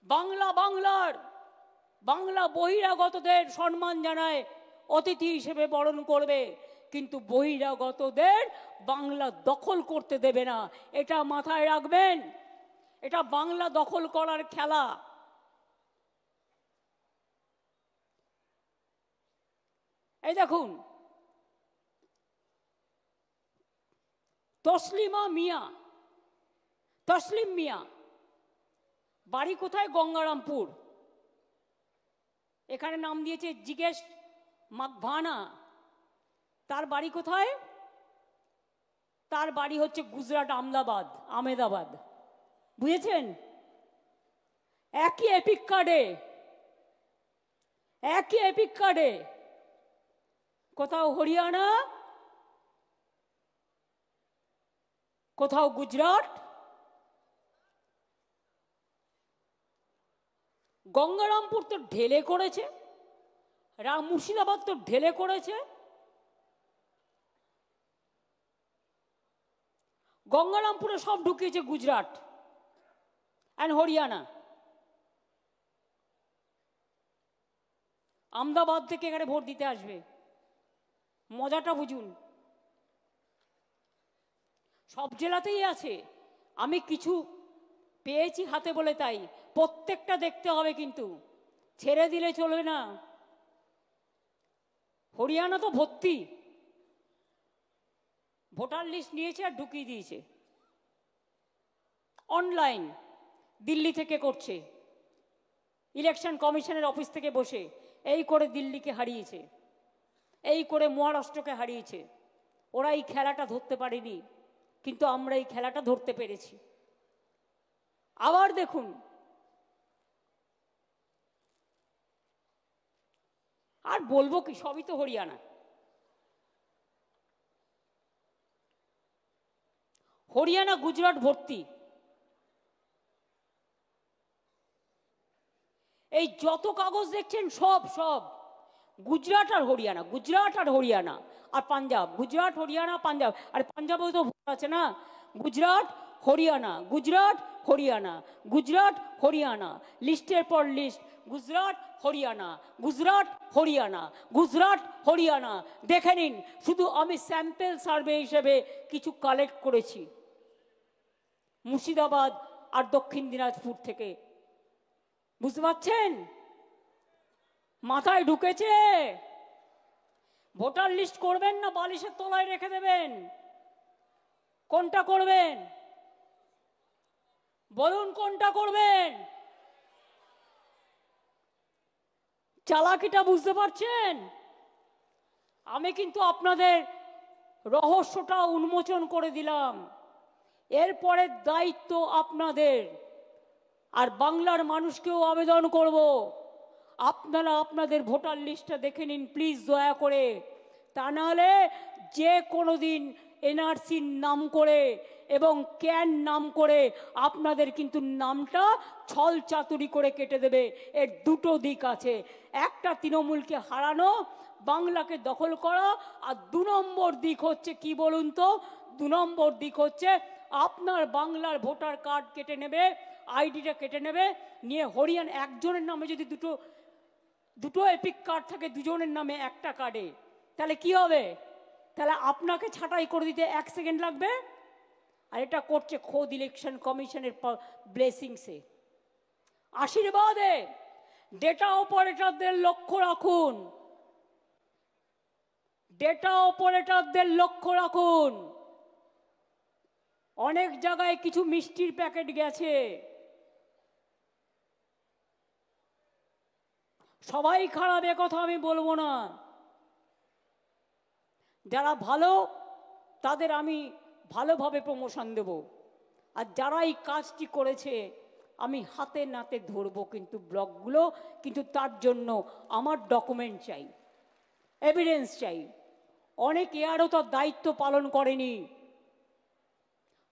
বাংলা বাংলার, বাংলা বহিরাগতদের সম্মান জানায়, অতিথি হিসেবে বরণ করবে, কিন্তু বহিরাগতদের বাংলা দখল করতে দেবে না। এটা মাথায় রাখবেন। এটা বাংলা দখল করার খেলা। এই দেখুন তসলিমা মিয়া, তসলিম মিয়া বাড়ি কোথায়? গঙ্গারামপুর। এখানে নাম দিয়েছে জিজ্ঞেস মাকভানা। তার বাড়ি কোথায়? তার বাড়ি হচ্ছে গুজরাট, আহমেদাবাদ। বুঝেছেন? একই এপিক কার্ডে, একই এপিক কার্ডে কোথাও হরিয়ানা, কোথাও গুজরাট। গঙ্গারামপুর তো ঢেলে করেছে, মুর্শিদাবাদ তো ঢেলে করেছে। গঙ্গারামপুরে সব ঢুকিয়েছে গুজরাট অ্যান্ড হরিয়ানা। আহমেদাবাদ থেকে এখানে ভোট দিতে আসবে। মজাটা বুঝুন। সব জেলাতেই আছে। আমি কিছু পেয়েছি হাতে বলে তাই, প্রত্যেকটা দেখতে হবে, কিন্তু ছেড়ে দিলে চলবে না। হরিয়ানা তো ভর্তি, ভোটার লিস্ট নিয়েছে আর ঢুকিয়ে দিয়েছে অনলাইন, দিল্লি থেকে করছে, ইলেকশন কমিশনের অফিস থেকে বসে। এই করে দিল্লিকে হারিয়েছে, এই করে মহারাষ্ট্রকে হারিয়েছে। ওরা এই খেলাটা ধরতে পারেনি, কিন্তু আমরা এই খেলাটা ধরতে পেরেছি। আবার দেখুন, আর বলবো কি, সবই তো হরিয়ানা। হরিয়ানা গুজরাট ভর্তি। এই যত কাগজ দেখছেন সব সব গুজরাট আর হরিয়ানা, গুজরাট আর হরিয়ানা আর পাঞ্জাব, গুজরাট হরিয়ানা পাঞ্জাব। আর পাঞ্জাবেও তো ভোট আছে না। গুজরাট হরিয়ানা, গুজরাট হরিয়ানা, গুজরাট হরিয়ানা, লিস্টের পর লিস্ট, গুজরাট হরিয়ানা, গুজরাট হরিয়ানা, গুজরাট হরিয়ানা। দেখে নিন, শুধু আমি স্যাম্পল সার্ভে হিসেবে কিছু কালেক্ট করেছি মুর্শিদাবাদ আর দক্ষিণ দিনাজপুর থেকে। বুঝতে পারছেন? মাথায় ঢুকেছে? ভোটার লিস্ট করবেন না বালিশের তলায় রেখে দেবেন? কোনটা করবেন বলুন, কোনটা করবেন? চালাকিটা বুঝতে পারছেন? আমি কিন্তু আপনাদের রহস্যটা উন্মোচন করে দিলাম। এরপরে দায়িত্ব আপনাদের। আর বাংলার মানুষকেও আবেদন করব, আপনারা আপনাদের ভোটার লিস্টটা দেখে নিন প্লিজ, দয়া করে। তা নাহলে যে কোনো দিন এনআরসির নাম করে এবং ক্যান নাম করে আপনাদের কিন্তু নামটা ছল চাতুরি করে কেটে দেবে। এর দুটো দিক আছে, একটা তৃণমূলকে হারানো, বাংলাকে দখল করা, আর 2 নম্বর দিক হচ্ছে কি বলুন তো? 2 নম্বর দিক হচ্ছে আপনার বাংলার ভোটার কার্ড কেটে নেবে, আইডিটা কেটে নেবে, নিয়ে হরিয়ানা একজনের নামে যদি দুটো এপিক কার্ড থাকে, দুজনের নামে একটা কার্ডে, তাহলে কি হবে? তাহলে আপনাকে ছাঁটাই করে দিতে 1 সেকেন্ড লাগবে। আর এটা করছে খোদ ইলেকশন কমিশনের ব্লেসিংসে, আশীর্বাদে। ডেটা অপারেটরদের লক্ষ্য রাখুন, ডেটা অপারেটরদের লক্ষ্য রাখুন। অনেক জায়গায় কিছু মিষ্টির প্যাকেট গেছে, সবাই খারাপ কথা আমি বলবো না। যারা ভালো তাদের আমি ভালোভাবে প্রমোশন দেব, আর যারা এই কাজটি করেছে আমি হাতে নাতে ধরবো কিন্তু ব্লকগুলো। কিন্তু তার জন্য আমার ডকুমেন্ট চাই, এভিডেন্স চাই। অনেকে আরও তার দায়িত্ব পালন করেনি,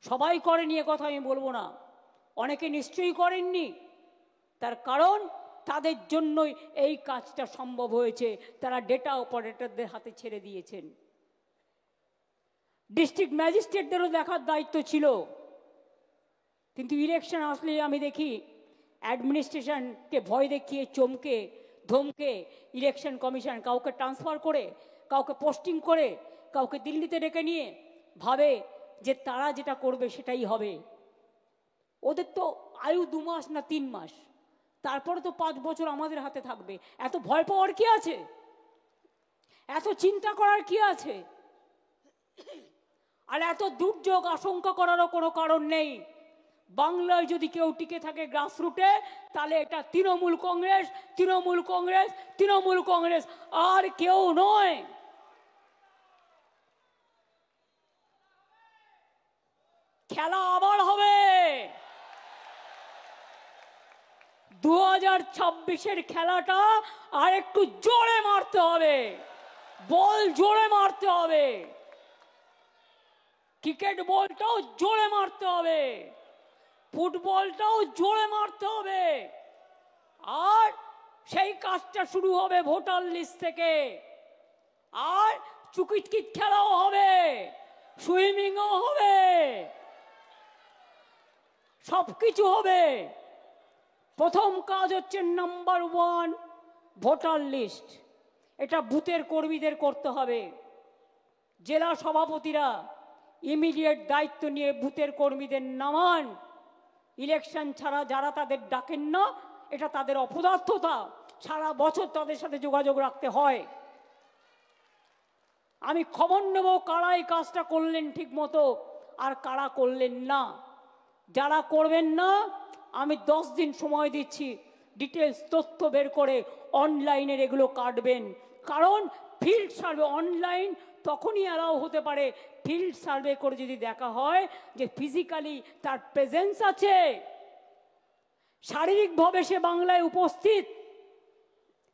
সবাই করেনি কথা আমি বলবো না, অনেকে নিশ্চয়ই করেননি। তার কারণ তাদের জন্যই এই কাজটা সম্ভব হয়েছে, তারা ডেটা অপারেটরদের হাতে ছেড়ে দিয়েছেন। ডিস্ট্রিক্ট ম্যাজিস্ট্রেটদেরও দেখার দায়িত্ব ছিল, কিন্তু ইলেকশন আসলে আমি দেখি অ্যাডমিনিস্ট্রেশনকে ভয় দেখিয়ে, চমকে ধমকে ইলেকশন কমিশন কাউকে ট্রান্সফার করে, কাউকে পোস্টিং করে, কাউকে দিল্লিতে ডেকে নিয়ে ভাবে যে তারা যেটা করবে সেটাই হবে। ওদের তো আয়ু 2 মাস না 3 মাস, তারপরে তো 5 বছর আমাদের হাতে থাকবে। এত ভয় পাওয়ার কি আছে? এত চিন্তা করার কি আছে? আর এত দুর্যোগ আশঙ্কা করারও কোনো কারণ নেই। বাংলায় যদি কেউ টিকে থাকে গ্রাসরুটে, তাহলে এটা তৃণমূল কংগ্রেস, তৃণমূল কংগ্রেস, তৃণমূল কংগ্রেস, আর কেউ নয়। খেলা আবার হবে। 2026-এর খেলাটা আর একটু জোরে মারতে হবে, বল জোরে মারতে হবে, ক্রিকেট বলটাও জোরে মারতে হবে, ফুটবলটাও জোরে মারতে হবে। আর সেই কাজটা শুরু হবে ভোটার লিস্ট থেকে। আর চুকিটকিট খেলাও হবে, সুইমিংও হবে, সবকিছু হবে। প্রথম কাজ হচ্ছে নাম্বার 1 ভোটার লিস্ট। এটা বুথের কর্মীদের করতে হবে। জেলা সভাপতিরা ইমিডিয়েট দায়িত্ব নিয়ে বুথের কর্মীদের নামান, ইলেকশন ছাড়া যারা তাদের ডাকেন না, এটা তাদের অপদার্থতা, সারা বছর তাদের সাথে যোগাযোগ রাখতে হয়। আমি খবর নেব কারা এই কাজটা করলেন ঠিক মতো আর কারা করলেন না। যারা করবেন না আমি 10 দিন সময় দিচ্ছি, ডিটেলস তথ্য বের করে অনলাইনের এগুলো কাটবেন। কারণ ফিল্ড সার্ভে অনলাইন তখনই অ্যালাউ হতে পারে ফিল্ড সার্ভে করে যদি দেখা হয় যে ফিজিক্যালি তার প্রেজেন্স আছে, শারীরিকভাবে সে বাংলায় উপস্থিত।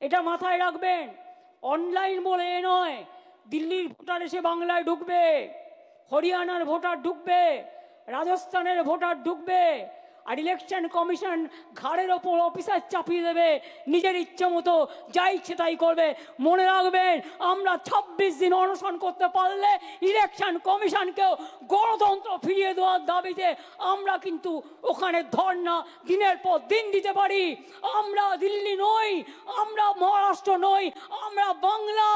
এটা মাথায় রাখবেন। অনলাইন বলে এ নয় দিল্লির ভোটার এসে বাংলায় ঢুকবে, হরিয়ানার ভোটার ঢুকবে, রাজস্থানের ভোটার ঢুকবে, আর ইলেকশন কমিশন ঘাড়ের ওপর অফিসার চাপিয়ে দেবে, নিজের ইচ্ছে মতো যা ইচ্ছে তাই করবে। মনে রাখবেন, আমরা 26 দিন অনশন করতে পারলে ইলেকশন কমিশনকেও গণতন্ত্র ফিরিয়ে দেওয়ার দাবিতে আমরা কিন্তু ওখানে ধর্ণা দিনের পর দিন দিতে পারি। আমরা দিল্লি নই, আমরা মহারাষ্ট্র নই, আমরা বাংলা।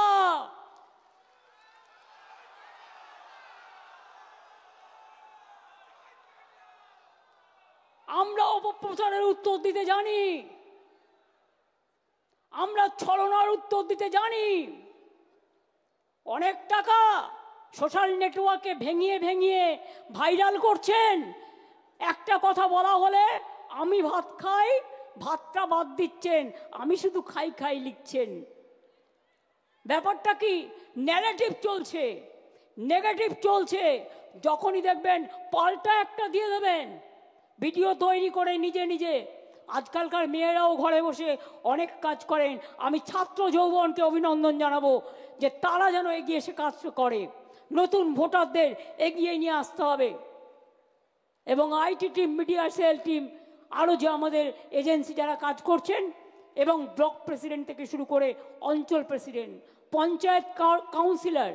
আমরা অপপ্রচারের উত্তর দিতে জানি, আমরা ছলনার উত্তর দিতে জানি। অনেক টাকা সোশ্যাল নেটওয়ার্কে ভেঙিয়ে ভেঙিয়ে ভাইরাল করছেন। একটা কথা বলা হলে আমি ভাত খাই, ভাতটা বাদ দিচ্ছেন, আমি শুধু খাই খাই লিখছেন। ব্যাপারটা কি? ন্যারেটিভ চলছে, নেগেটিভ চলছে। যখনই দেখবেন পাল্টা একটা দিয়ে দেবেন, ভিডিও তৈরি করে নিজে নিজে। আজকালকার মেয়েরাও ঘরে বসে অনেক কাজ করেন। আমি ছাত্র যৌবনকে অভিনন্দন জানাবো যে তারা যেন এগিয়ে এসে কাজ করে। নতুন ভোটারদের এগিয়ে নিয়ে আসতে হবে। এবং IT team, media cell team, আরও যে আমাদের এজেন্সি যারা কাজ করছেন, এবং ব্লক প্রেসিডেন্ট থেকে শুরু করে অঞ্চল প্রেসিডেন্ট, পঞ্চায়েত কাউন্সিলর,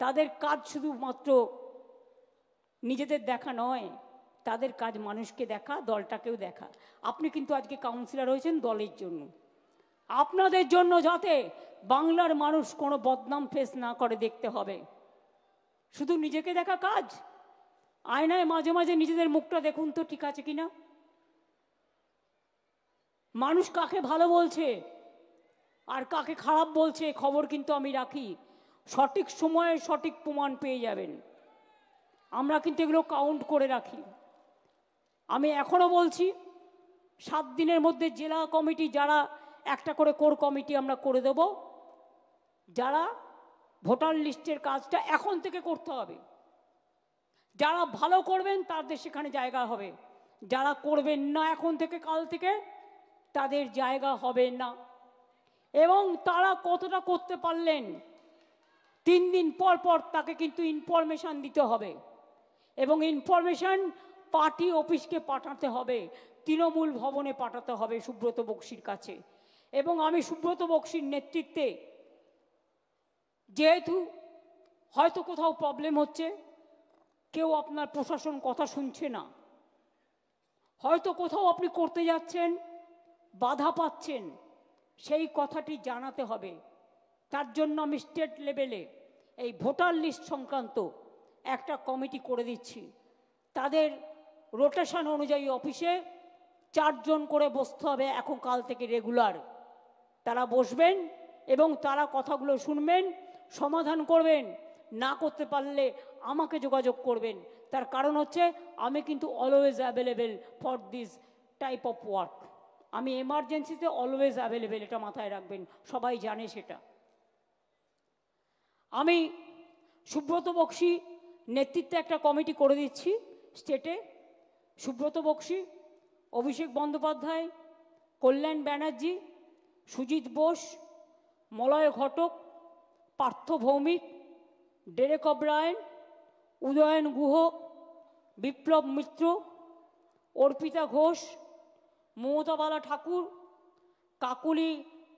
তাদের কাজ শুধুমাত্র নিজেদের দেখা নয়, তাদের কাজ মানুষকে দেখা, দলটাকেও দেখা। আপনি কিন্তু আজকে কাউন্সিলর হয়েছেন দলের জন্য, আপনাদের জন্য, যাতে বাংলার মানুষ কোনো বদনাম ফেস না করে দেখতে হবে। শুধু নিজেকে দেখা কাজ? আয়নায় মাঝে মাঝে নিজেদের মুখটা দেখুন তো ঠিক আছে কিনা। মানুষ কাকে ভালো বলছে আর কাকে খারাপ বলছে খবর কিন্তু আমি রাখি। সঠিক সময়ে সঠিক প্রমাণ পেয়ে যাবেন। আমরা কিন্তু এগুলো কাউন্ট করে রাখি। আমি এখনো বলছি, 7 দিনের মধ্যে জেলা কমিটি যারা, একটা করে কোর কমিটি আমরা করে দেব, যারা ভোটার লিস্টের কাজটা এখন থেকে করতে হবে। যারা ভালো করবেন তাদের সেখানে জায়গা হবে, যারা করবেন না এখন থেকে কাল থেকে তাদের জায়গা হবে না। এবং তারা কতটা করতে পারলেন 3 দিন পর পর তাকে কিন্তু ইনফরমেশন দিতে হবে। এবং ইনফরমেশন পার্টি অফিসকে পাঠাতে হবে, তৃণমূল ভবনে পাঠাতে হবে সুব্রত বক্সির কাছে। এবং আমি সুব্রত বক্সির নেতৃত্বে, যেহেতু হয়তো কোথাও প্রবলেম হচ্ছে, কেউ আপনার প্রশাসন কথা শুনছে না, হয়তো কোথাও আপনি করতে যাচ্ছেন বাধা পাচ্ছেন, সেই কথাটি জানাতে হবে। তার জন্য আমি স্টেট লেভেলে এই ভোটার লিস্ট সংক্রান্ত একটা কমিটি করে দিচ্ছি। তাদের রোটেশন অনুযায়ী অফিসে 4 জন করে বসতে হবে এখন কাল থেকে রেগুলার। তারা বসবেন এবং তারা কথাগুলো শুনবেন, সমাধান করবেন। না করতে পারলে আমাকে যোগাযোগ করবেন। তার কারণ হচ্ছে আমি কিন্তু always available for this type of work. আমি এমার্জেন্সিতে অলওয়েজ অ্যাভেলেবেল, এটা মাথায় রাখবেন, সবাই জানে সেটা। আমি সুব্রত বক্সি নেতৃত্বে একটা কমিটি করে দিচ্ছি স্টেটে। সুব্রত বক্সি, অভিষেক বন্দ্যোপাধ্যায়, কল্যাণ ব্যানার্জি, সুজিত বোস, মলয় ঘটক, পার্থ ভৌমিক, ডেরেক অব্রায়েন, উদয়ন গুহ, বিপ্লব মিত্র, অর্পিতা ঘোষ, মমতা বালা ঠাকুর, কাকুলি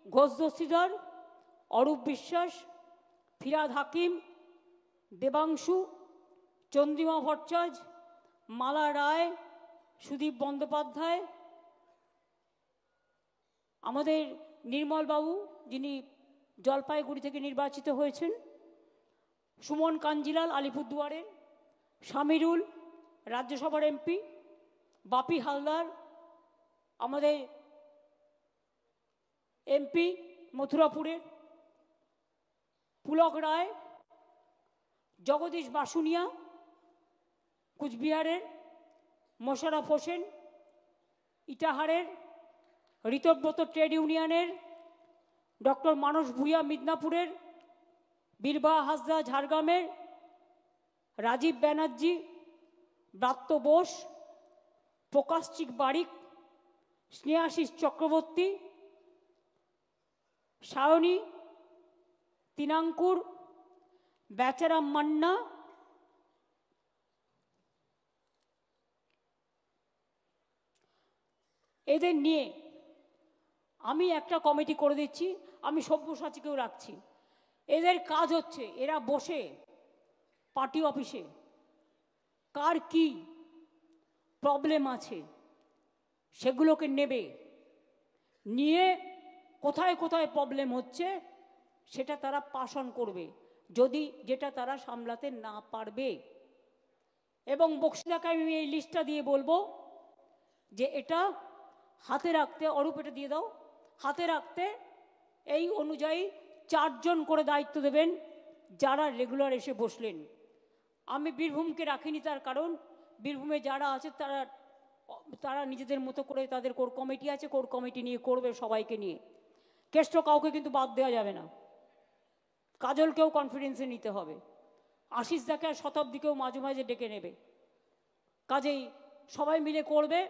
ঘোষ দস্তিদার, অরূপ বিশ্বাস, ফিরাদ হাকিম, দেবাংশু, চন্দ্রিমা ভট্টাচার্য, মালা রায়, সুদীপ বন্দ্যোপাধ্যায়, আমাদের নির্মলবাবু যিনি জলপাইগুড়ি থেকে নির্বাচিত হয়েছেন, সুমন কাঞ্জিলাল আলিপুরদুয়ারের, শামিরুল রাজ্যসভার এমপি, বাপি হালদার আমাদের এমপি মথুরাপুরের, পুলক রায়, জগদীশ বাসুনিয়া কুচবিহারের, মোশাররফ হোসেন ইটাহারের, ঋতব্রত ট্রেড ইউনিয়নের, ডক্টর মানস ভূঁইয়া মিদনাপুরের, বীরবাহা হাসদা ঝাড়গ্রামের, রাজীব ব্যানার্জি, ব্রাত্য বোস, প্রকাশচিক বারিক, স্নেহাশিস চক্রবর্তী, সায়নী তিনাঙ্কুর, বেচারাম মান্না, এদের নিয়ে আমি একটা কমিটি করে দিচ্ছি। আমি সব্যসাচীকেও রাখছি। এদের কাজ হচ্ছে এরা বসে পার্টি অফিসে কার কি প্রবলেম আছে সেগুলোকে নেবে, নিয়ে কোথায় কোথায় প্রবলেম হচ্ছে সেটা তারা পাস অন করবে, যদি যেটা তারা সামলাতে না পারবে। এবং বক্সিদাকে আমি এই লিস্টটা দিয়ে বলবো যে এটা হাতে রাখতে, অরূপ এটা দিয়ে দাও, হাতে রাখতে এই অনুযায়ী 4 জন করে দায়িত্ব দেবেন যারা রেগুলার এসে বসলেন। আমি বীরভূমকে রাখিনি, তার কারণ বীরভূমে যারা আছে তারা তারা নিজেদের মতো করে তাদের কোর কমিটি আছে, কোর কমিটি নিয়ে করবে সবাইকে নিয়ে। কেষ্ট কাউকে কিন্তু বাদ দেওয়া যাবে না, কাজলকেও কনফিডেন্সে নিতে হবে, আশিস দাকে আর শতাব্দীকেও মাঝে মাঝে ডেকে নেবে। কাজেই সবাই মিলে করবে।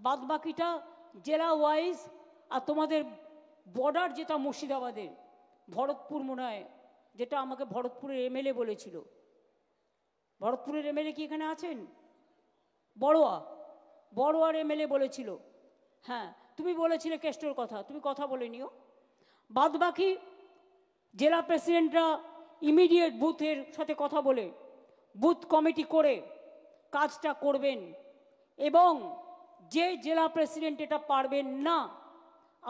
বাদ বাকিটা জেলা ওয়াইজ। আর তোমাদের বর্ডার যেটা মুর্শিদাবাদের ভরতপুর মনে হয়, যেটা আমাকে ভরতপুরের এমএলএ বলেছিল, ভরতপুরের এমএলএ কি এখানে আছেন? বড়োয়ার এমএলএ বলেছিল। হ্যাঁ, তুমি বলেছিলে কেষ্টর কথা, তুমি কথা বলে নিও। বাদ বাকি জেলা প্রেসিডেন্টরা ইমিডিয়েট বুথের সাথে কথা বলে বুথ কমিটি করে কাজটা করবেন। এবং যে জেলা প্রেসিডেন্ট এটা পারবেন না,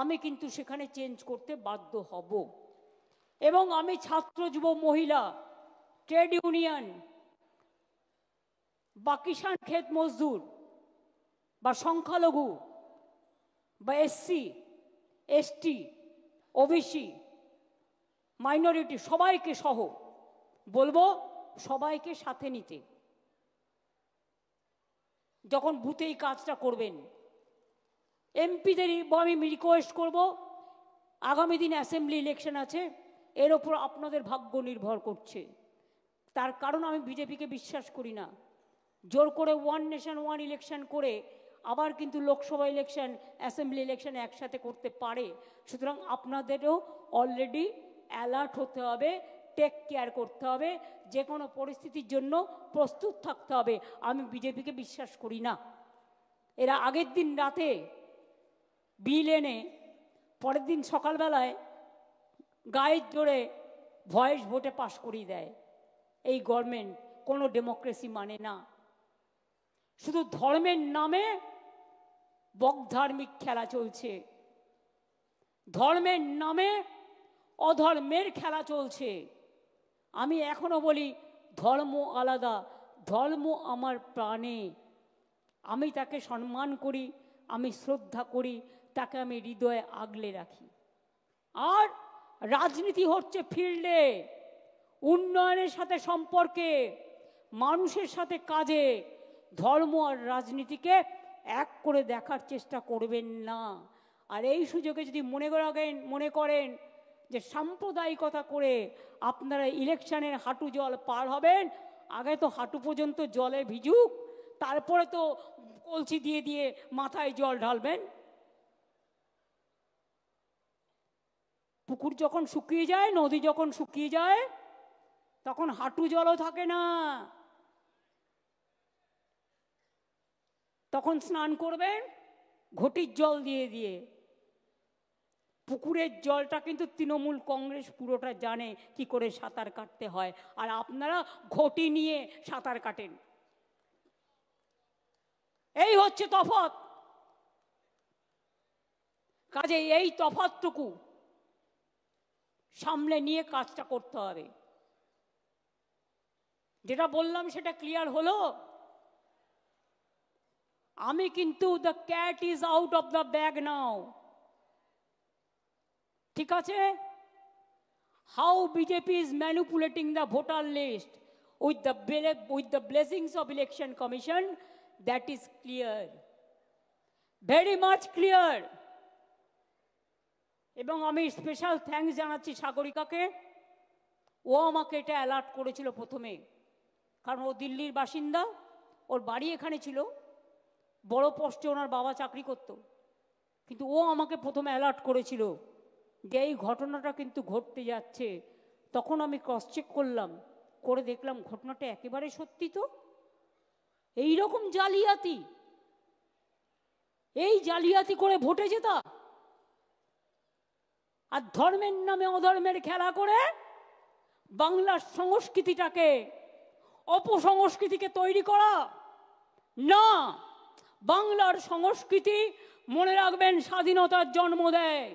আমি কিন্তু সেখানে চেঞ্জ করতে বাধ্য হব। এবং আমি ছাত্র, যুব, মহিলা, ট্রেড ইউনিয়ন বা কিষাণ ক্ষেত মজদুর বা সংখ্যালঘু বা এসসি এসটি ওবিসি মাইনরিটি সবাইকে সহ বলবো সবাইকে সাথে নিতে যখন বুথে এই কাজটা করবেন। এমপিদের আমি রিকোয়েস্ট করব, আগামী দিন অ্যাসেম্বলি ইলেকশন আছে, এর ওপর আপনাদের ভাগ্য নির্ভর করছে। তার কারণ আমি বিজেপিকে বিশ্বাস করি না। জোর করে ওয়ান নেশন ওয়ান ইলেকশন করে আবার কিন্তু লোকসভা ইলেকশন, অ্যাসেম্বলি ইলেকশন একসাথে করতে পারে। সুতরাং আপনাদেরও অলরেডি অ্যালার্ট হতে হবে, টেক কেয়ার করতে হবে, যে কোনো পরিস্থিতির জন্য প্রস্তুত থাকতে হবে। আমি বিজেপিকে বিশ্বাস করি না। এরা আগের দিন রাতে বিল এনে পরের দিন সকালবেলায় গায়ের জোরে ভয়েস ভোটে পাশ করিয়ে দেয়। এই গভর্নমেন্ট কোনো ডেমোক্রেসি মানে না। শুধু ধর্মের নামে বকধার্মিক খেলা চলছে, ধর্মের নামে অধর্মের খেলা চলছে। আমি এখনো বলি ধর্ম আলাদা, ধর্ম আমার প্রাণে। আমি তাকে সম্মান করি, আমি শ্রদ্ধা করি, তাকে আমি হৃদয়ে আগলে রাখি। আর রাজনীতি হচ্ছে ফিল্ডে, উন্নয়নের সাথে সম্পর্কে, মানুষের সাথে কাজে। ধর্ম আর রাজনীতিকে এক করে দেখার চেষ্টা করবেন না। আর এই সুযোগে যদি মনে করেন যে সাম্প্রদায়িকতা করে আপনারা ইলেকশনের হাঁটু জল পার হবেন, আগে তো হাঁটু পর্যন্ত জলে ভিজুক, তারপরে তো কলসি দিয়ে দিয়ে মাথায় জল ঢালবেন। পুকুর যখন শুকিয়ে যায়, নদী যখন শুকিয়ে যায়, তখন হাঁটু জলও থাকে না। তখন স্নান করবেন ঘটির জল দিয়ে দিয়ে। পুকুরের জলটা কিন্তু তৃণমূল কংগ্রেস পুরোটা জানে কি করে সাঁতার কাটতে হয়, আর আপনারা ঘটি নিয়ে সাঁতার কাটেন। এই হচ্ছে তফাৎ। কাজে এই তফাৎটুকু সামলে নিয়ে কাজটা করতে হবে। যেটা বললাম সেটা ক্লিয়ার হলো? আমি কিন্তু the cat is out of the bag now, ঠিক আছে? How BJP is manipulating the voter list with the blessings of election commission, that is clear, very much clear. এবং আমি স্পেশাল থ্যাঙ্কস জানাচ্ছি সাগরিকাকে, ও আমাকে এটা অ্যালার্ট করেছিল প্রথমে, কারণ ও দিল্লির বাসিন্দা, ওর বাড়ি এখানে ছিল, বড় পোস্টে ওনার বাবা চাকরি করত, কিন্তু ও আমাকে প্রথমে অ্যালার্ট করেছিল যে এই ঘটনাটা কিন্তু ঘটতে যাচ্ছে। তখন আমি ক্রস চেক করলাম, করে দেখলাম ঘটনাটা একেবারে সত্যি। তো এই রকম জালিয়াতি, এই জালিয়াতি করে ভোটে জেতা, আর ধর্মের নামে অধর্মের খেলা করে বাংলার সংস্কৃতিটাকে, অপসংস্কৃতিকে তৈরি করা না। বাংলার সংস্কৃতি, মনে রাখবেন, স্বাধীনতার জন্ম দেয়।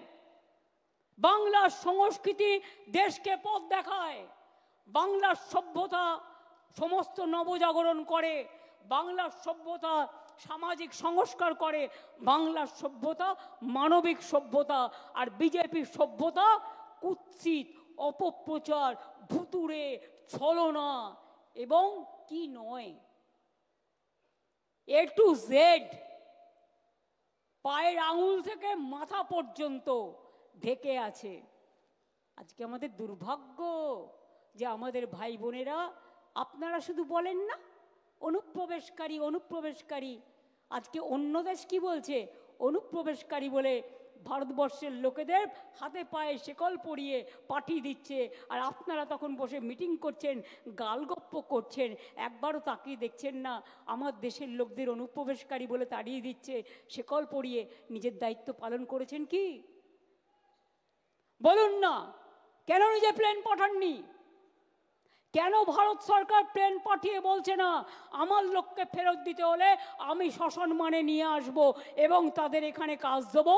বাংলার সংস্কৃতি দেশকে পথ দেখায়। বাংলার সভ্যতা সমস্ত নবজাগরণ করে। বাংলার সভ্যতা সামাজিক সংস্কার করে। বাংলার সভ্যতা মানবিক সভ্যতা। আর বিজেপির সভ্যতা কুৎসিত, অপপ্রচার, ভুতুড়ে, ছলনা এবং কি নয়, এ টু জেড, পায়ের আঙুল থেকে মাথা পর্যন্ত ঢেকে আছে। আজকে আমাদের দুর্ভাগ্য যে আমাদের ভাই বোনেরা, আপনারা শুধু বলেন না অনুপ্রবেশকারী অনুপ্রবেশকারী, আজকে অন্য দেশ কি বলছে? অনুপ্রবেশকারী বলে ভারতবর্ষের লোকেদের হাতে পায়ে শেকল পরিয়ে পাঠিয়ে দিচ্ছে। আর আপনারা তখন বসে মিটিং করছেন, গালগপ্প করছেন, একবারও তাকিয়ে দেখছেন না আমার দেশের লোকদের অনুপ্রবেশকারী বলে তাড়িয়ে দিচ্ছে, শেকল পরিয়ে। নিজের দায়িত্ব পালন করেছেন কি? বলুন না, কেন নিজে প্লেন পাঠাননি? কেন ভারত সরকার প্লেন পাঠিয়ে বলছে না আমার লোককে ফেরত দিতে হলে আমি সসম্মানে নিয়ে আসব এবং তাদের এখানে কাজ দেব?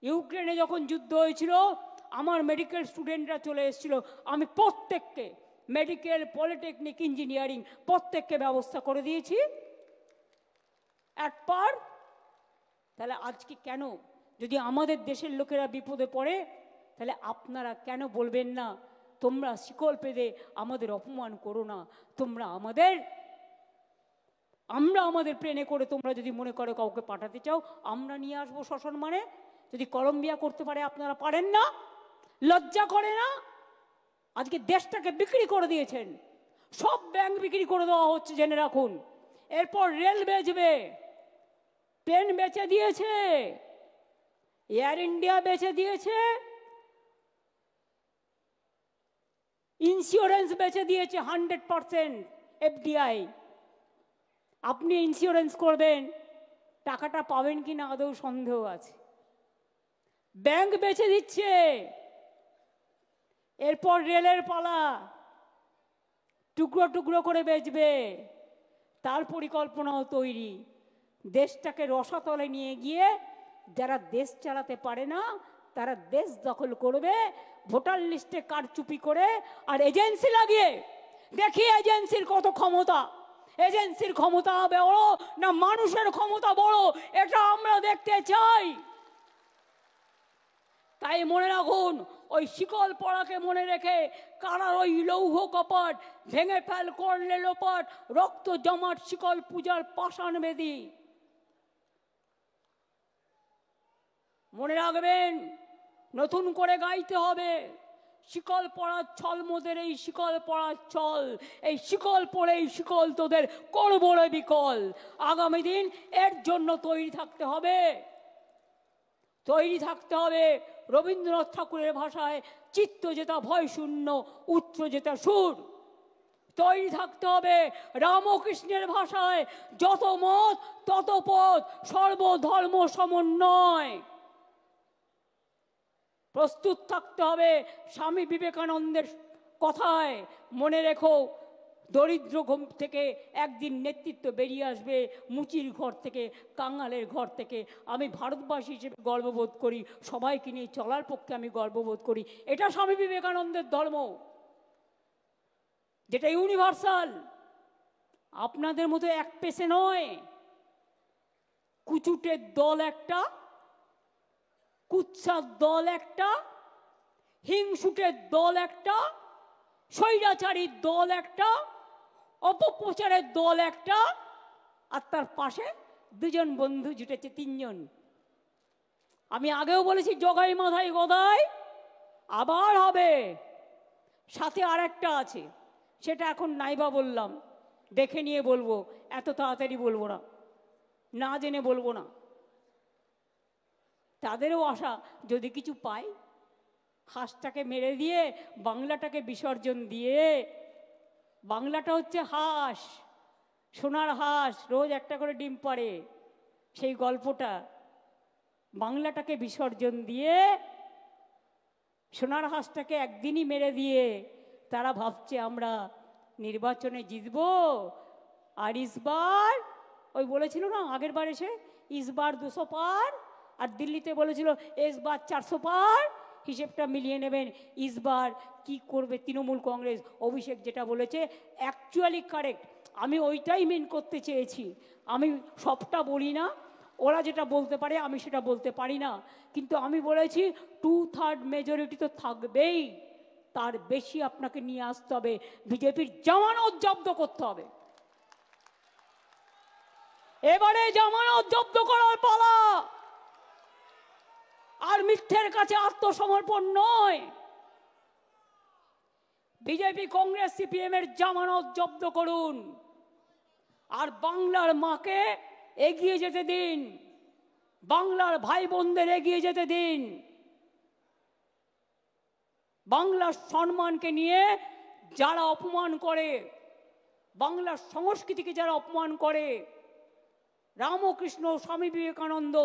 ইউক্রেনে যখন যুদ্ধ হয়েছিল, আমার মেডিকেল স্টুডেন্টরা চলে এসেছিল, আমি প্রত্যেককে, মেডিকেল, পলিটেকনিক, ইঞ্জিনিয়ারিং, প্রত্যেককে ব্যবস্থা করে দিয়েছি একবার। তাহলে আজকে কেন, যদি আমাদের দেশের লোকেরা বিপদে পড়ে, তাহলে আপনারা কেন বলবেন না তোমরা শিকল পেদে আমাদের অপমান করো না, তোমরা আমরা আমাদের প্লেনে করে তোমরা যদি মনে করো কাউকে পাঠাতে চাও, আমরা নিয়ে আসবো সসম্মানে। যদি কলম্বিয়া করতে পারে, আপনারা পারেন না? লজ্জা করে না? আজকে দেশটাকে বিক্রি করে দিয়েছেন, সব ব্যাংক বিক্রি করে দেওয়া হচ্ছে, জেনে রাখুন। এরপর রেল বেচবে, প্লেন বেচে দিয়েছে, এয়ার ইন্ডিয়া বেচে দিয়েছে, ইন্স্যুরেন্স বেচে দিয়েছে 100% FDI। আপনি ইন্স্যুরেন্স করবেন, টাকাটা পাবেন কি না আদৌ সন্দেহ আছে। ব্যাংক বেচে দিচ্ছে, এরপর রেলের পালা, টুকরো টুকরো করে বেচবে, তার পরিকল্পনাও তৈরি। দেশটাকে রসাতলে নিয়ে গিয়ে যারা দেশ চালাতে পারে না তারা দেশ দখল করবে, ভোটার লিস্টে কারচুপি করে আর এজেন্সি লাগিয়ে। দেখি এজেন্সির কত ক্ষমতা, এজেন্সির ক্ষমতা বড় না মানুষের ক্ষমতা বড়, এটা আমরা দেখতে চাই। তাই মনে রাখুন, ওই শিকল পড়াকে মনে রেখে কারার ওই লৌহ কপাট ভেঙে ফেল করলে লোপাট, রক্ত জমাট শিকল পূজার পাষাণ বেদি। মনে রাখবেন, নতুন করে গাইতে হবে, শিকল পড়ার ছল মোদের, এই শিকল পড়ার ছল, এই শিকল পড়েই শিকল তোদের করবো রে বিকল। আগামী দিন এর জন্য তৈরি থাকতে হবে, তৈরি থাকতে হবে। রবীন্দ্রনাথ ঠাকুরের ভাষায় চিত্ত যেটা ভয় শূন্য, উচ্চ যেটা সুর। তৈরি থাকতে হবে রামকৃষ্ণের ভাষায় যত মত তত পথ, সর্বধর্ম সমন্বয়। প্রস্তুত থাকতে হবে স্বামী বিবেকানন্দের কথায়, মনে রেখো দরিদ্র ঘর থেকে একদিন নেতৃত্ব বেরিয়ে আসবে, মুচির ঘর থেকে, কাঙালের ঘর থেকে। আমি ভারতবাসী হিসেবে গর্ববোধ করি, সবাইকে নিয়ে চলার পক্ষে আমি গর্ববোধ করি। এটা স্বামী বিবেকানন্দের ধর্ম, যেটা ইউনিভার্সাল, আপনাদের মতো এক পেশে নয়। কুচুটের দল একটা, কুৎসার দল একটা, হিংসুটের দল একটা, স্বৈরাচারীর দল একটা, অপপ্রচারের দল একটা, আর তার পাশে দুজন বন্ধু জুটেছে, তিনজন। আমি আগেও বলেছি জগাই মাথায় গদাই, আবার হবে। সাথে আর একটা আছে, সেটা এখন নাইবা বললাম, দেখে নিয়ে বলবো, এত তাড়াতাড়ি বলবো না, না জেনে বলবো না। তাদেরও আশা যদি কিছু পাই, হাঁসটাকে মেরে দিয়ে বাংলাটাকে বিসর্জন দিয়ে, বাংলাটা হচ্ছে হাঁস, সোনার হাঁস, রোজ একটা করে ডিম পাড়ে, সেই গল্পটা, বাংলাটাকে বিসর্জন দিয়ে সোনার হাঁসটাকে একদিনই মেরে দিয়ে তারা ভাবছে আমরা নির্বাচনে জিতবো। আর ইসবার ওই বলেছিল না আগের বার এসে, ইসবার 200 পার, আর দিল্লিতে বলেছিল এসবার 400 পার, হিসেবটা মিলিয়ে নেবেন। ইসবার কি করবে তৃণমূল কংগ্রেস, অভিষেক যেটা বলেছে অ্যাকচুয়ালি কারেক্ট, আমি ওইটাই মেন করতে চেয়েছি। আমি সবটা বলি না, ওরা যেটা বলতে পারে আমি সেটা বলতে পারি না, কিন্তু আমি বলেছি 2/3 মেজরিটি তো থাকবেই, তার বেশি আপনাকে নিয়ে আসতে হবে, বিজেপির জামানত জব্দ করতে হবে। এবারে জামানত জব্দ করার পালা, আর মিথ্যের কাছে আত্মসমর্পণ নয়। বিজেপি কংগ্রেস সিপিএম এর জামানত জব্দ করুন, আর বাংলার মাকে এগিয়ে যেতে দিন, বাংলার ভাই বোনদের এগিয়ে যেতে দিন। বাংলার সম্মানকে নিয়ে যারা অপমান করে, বাংলার সংস্কৃতিকে যারা অপমান করে, রামকৃষ্ণ, স্বামী বিবেকানন্দ,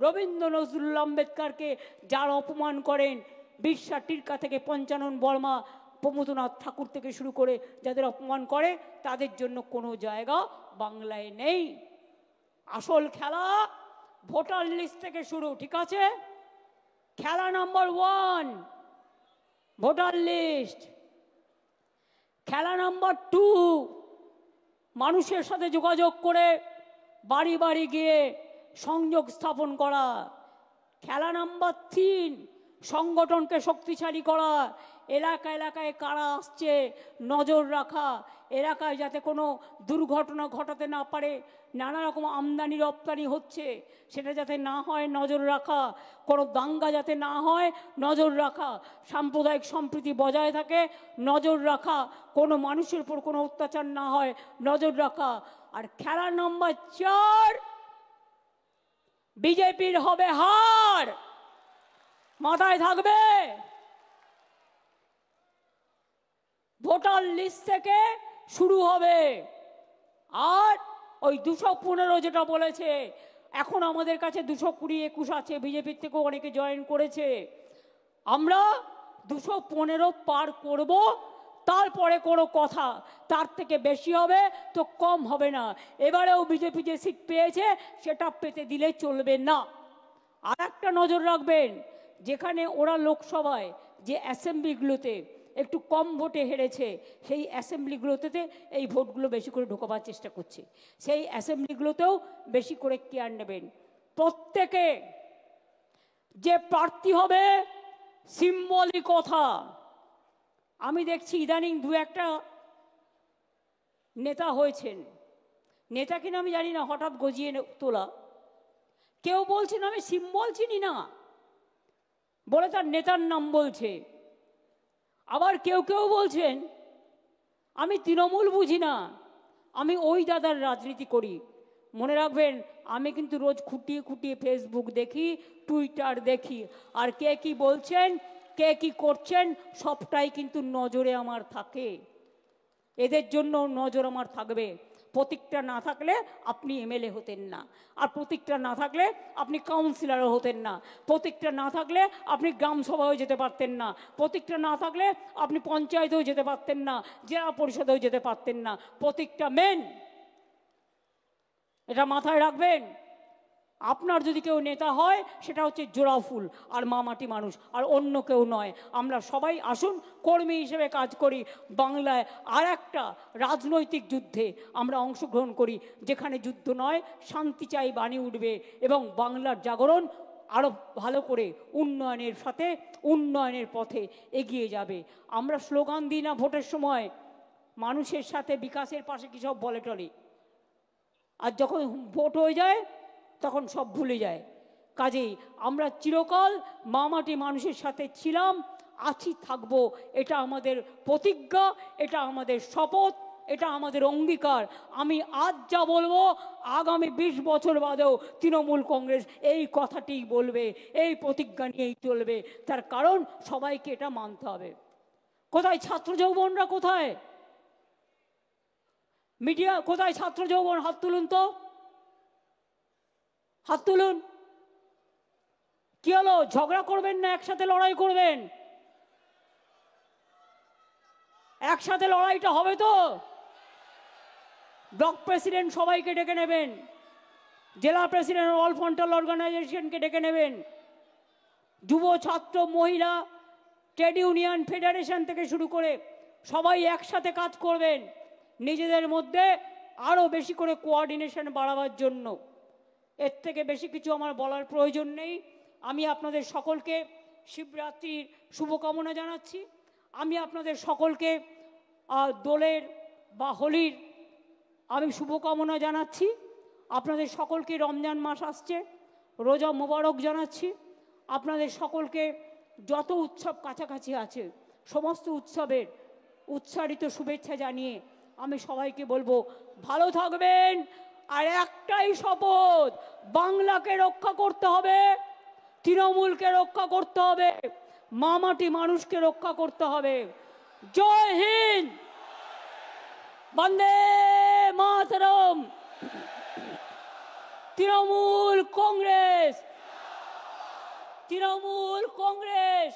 রবীন্দ্র নজরুল আম্বেদকরকে যারা অপমান করেন, বিরসা টিরকা থেকে পঞ্চানন বর্মা, প্রমথনাথ ঠাকুর থেকে শুরু করে যাদের অপমান করে, তাদের জন্য কোনো জায়গা বাংলায় নেই। আসল খেলা ভোটার লিস্ট থেকে শুরু, ঠিক আছে? খেলা নাম্বার 1 ভোটার লিস্ট। খেলা নাম্বার 2 মানুষের সাথে যোগাযোগ করে বাড়ি বাড়ি গিয়ে সংযোগ স্থাপন করা। খেলা নাম্বার 3 সংগঠনকে শক্তিশালী করা, এলাকা এলাকায় কারা আসছে নজর রাখা, এলাকায় যাতে কোনো দুর্ঘটনা ঘটাতে না পারে, নানা রকম আমদানি রপ্তানি হচ্ছে সেটা যাতে না হয় নজর রাখা, কোনো দাঙ্গা যাতে না হয় নজর রাখা, সাম্প্রদায়িক সম্প্রীতি বজায় থাকে নজর রাখা, কোনো মানুষের উপর কোনো অত্যাচার না হয় নজর রাখা। আর খেলা নম্বর 4 বিজেপির হবে হার, মাথায় থাকবে। ভোটার লিস্ট থেকে শুরু হবে। আর ওই 215 যেটা বলেছে, এখন আমাদের কাছে 220-21 আছে, বিজেপির থেকেও অনেকে জয়েন করেছে। আমরা 215 পার করব, তারপরে কোনো কথা, তার থেকে বেশি হবে তো কম হবে না। এবারেও বিজেপি যে সিট পেয়েছে সেটা পেতে দিলে চলবে না। আর একটা নজর রাখবেন, যেখানে ওরা লোকসভায় যে অ্যাসেম্বলিগুলোতে একটু কম ভোটে হেরেছে, সেই অ্যাসেম্বলিগুলোতে এই ভোটগুলো বেশি করে ঢোকাবার চেষ্টা করছে, সেই অ্যাসেম্বলিগুলোতেও বেশি করে কেয়ার নেবেন। প্রত্যেকে যে প্রার্থী হবে সিম্বলিক কথা। আমি দেখছি ইদানিং 2-1টা নেতা হয়েছেন, নেতা কিনা আমি জানি না, হঠাৎ গজিয়ে তোলা। কেউ বলছেন আমি সিম্বল চিনি না বলে তার নেতার নাম বলছে, আবার কেউ কেউ বলছেন আমি তৃণমূল বুঝি না, আমি ওই দাদার রাজনীতি করি। মনে রাখবেন, আমি কিন্তু রোজ খুঁটিয়ে খুঁটিয়ে ফেসবুক দেখি, টুইটার দেখি, আর কে কি বলছেন, কে কি করছেন, সবটাই কিন্তু নজরে আমার থাকে। এদের জন্য নজর আমার থাকবে। প্রতীকটা না থাকলে আপনি এমএলএ হতেন না, আর প্রতীকটা না থাকলে আপনি কাউন্সিলরও হতেন না, প্রতীকটা না থাকলে আপনি গ্রাম সভায়ও যেতে পারতেন না, প্রতীকটা না থাকলে আপনি পঞ্চায়েতেও যেতে পারতেন না, জেলা পরিষদেও যেতে পারতেন না। প্রতীকটা মেন, এটা মাথায় রাখবেন। আপনার যদি কেউ নেতা হয় সেটা হচ্ছে জোড়াফুল আর মামাটি মানুষ, আর অন্য কেউ নয়। আমরা সবাই আসুন কর্মী হিসেবে কাজ করি, বাংলায় আর একটা রাজনৈতিক যুদ্ধে আমরা অংশগ্রহণ করি, যেখানে যুদ্ধ নয় শান্তি চাই বাণী উঠবে এবং বাংলার জাগরণ আরও ভালো করে উন্নয়নের সাথে উন্নয়নের পথে এগিয়ে যাবে। আমরা স্লোগান দিই না ভোটের সময়, মানুষের সাথে বিকাশের পাশে কী সব বলে টলে, আর যখন ভোট হয়ে যায় তখন সব ভুলে যায়। কাজেই আমরা চিরকাল মামাটি মানুষের সাথে ছিলাম, আছি, থাকবো। এটা আমাদের প্রতিজ্ঞা, এটা আমাদের শপথ, এটা আমাদের অঙ্গীকার। আমি আজ যা বলবো আগামী 20 বছর বাদেও তৃণমূল কংগ্রেস এই কথাটিই বলবে, এই প্রতিজ্ঞা নিয়েই চলবে। তার কারণ সবাইকে এটা মানতে হবে। কোথায় ছাত্র যৌবনরা? কোথায় মিডিয়া? কোথায় ছাত্র যৌবন? হাত তুলুন তো, হাত তুলুন। কি হলো, ঝগড়া করবেন না একসাথে লড়াই করবেন? একসাথে লড়াইটা হবে তো? ব্লক প্রেসিডেন্ট সবাইকে ডেকে নেবেন, জেলা প্রেসিডেন্ট অল ফ্রন্টাল অর্গানাইজেশনকে ডেকে নেবেন, যুব ছাত্র মহিলা ট্রেড ইউনিয়ন ফেডারেশন থেকে শুরু করে সবাই একসাথে কাজ করবেন নিজেদের মধ্যে আরও বেশি করে কোঅর্ডিনেশন বাড়াবার জন্য। এর থেকে বেশি কিছু আমার বলার প্রয়োজন নেই। আমি আপনাদের সকলকে শিবরাত্রির শুভকামনা জানাচ্ছি। আমি আপনাদের সকলকে দোলের বা হোলির আমি শুভকামনা জানাচ্ছি। আপনাদের সকলকে রমজান মাস আসছে, রোজা মোবারক জানাচ্ছি। আপনাদের সকলকে যত উৎসব কাছাকাছি আছে সমস্ত উৎসবের উৎসারিত শুভেচ্ছা জানিয়ে আমি সবাইকে বলবো ভালো থাকবেন। আর একটাই শপথ, বাংলাকে রক্ষা করতে হবে, তৃণমূলকে রক্ষা করতে হবে, মামাটি মানুষকে রক্ষা করতে হবে। জয় হিন্দ, বন্দে মাতরম। তৃণমূল কংগ্রেস, তৃণমূল কংগ্রেস,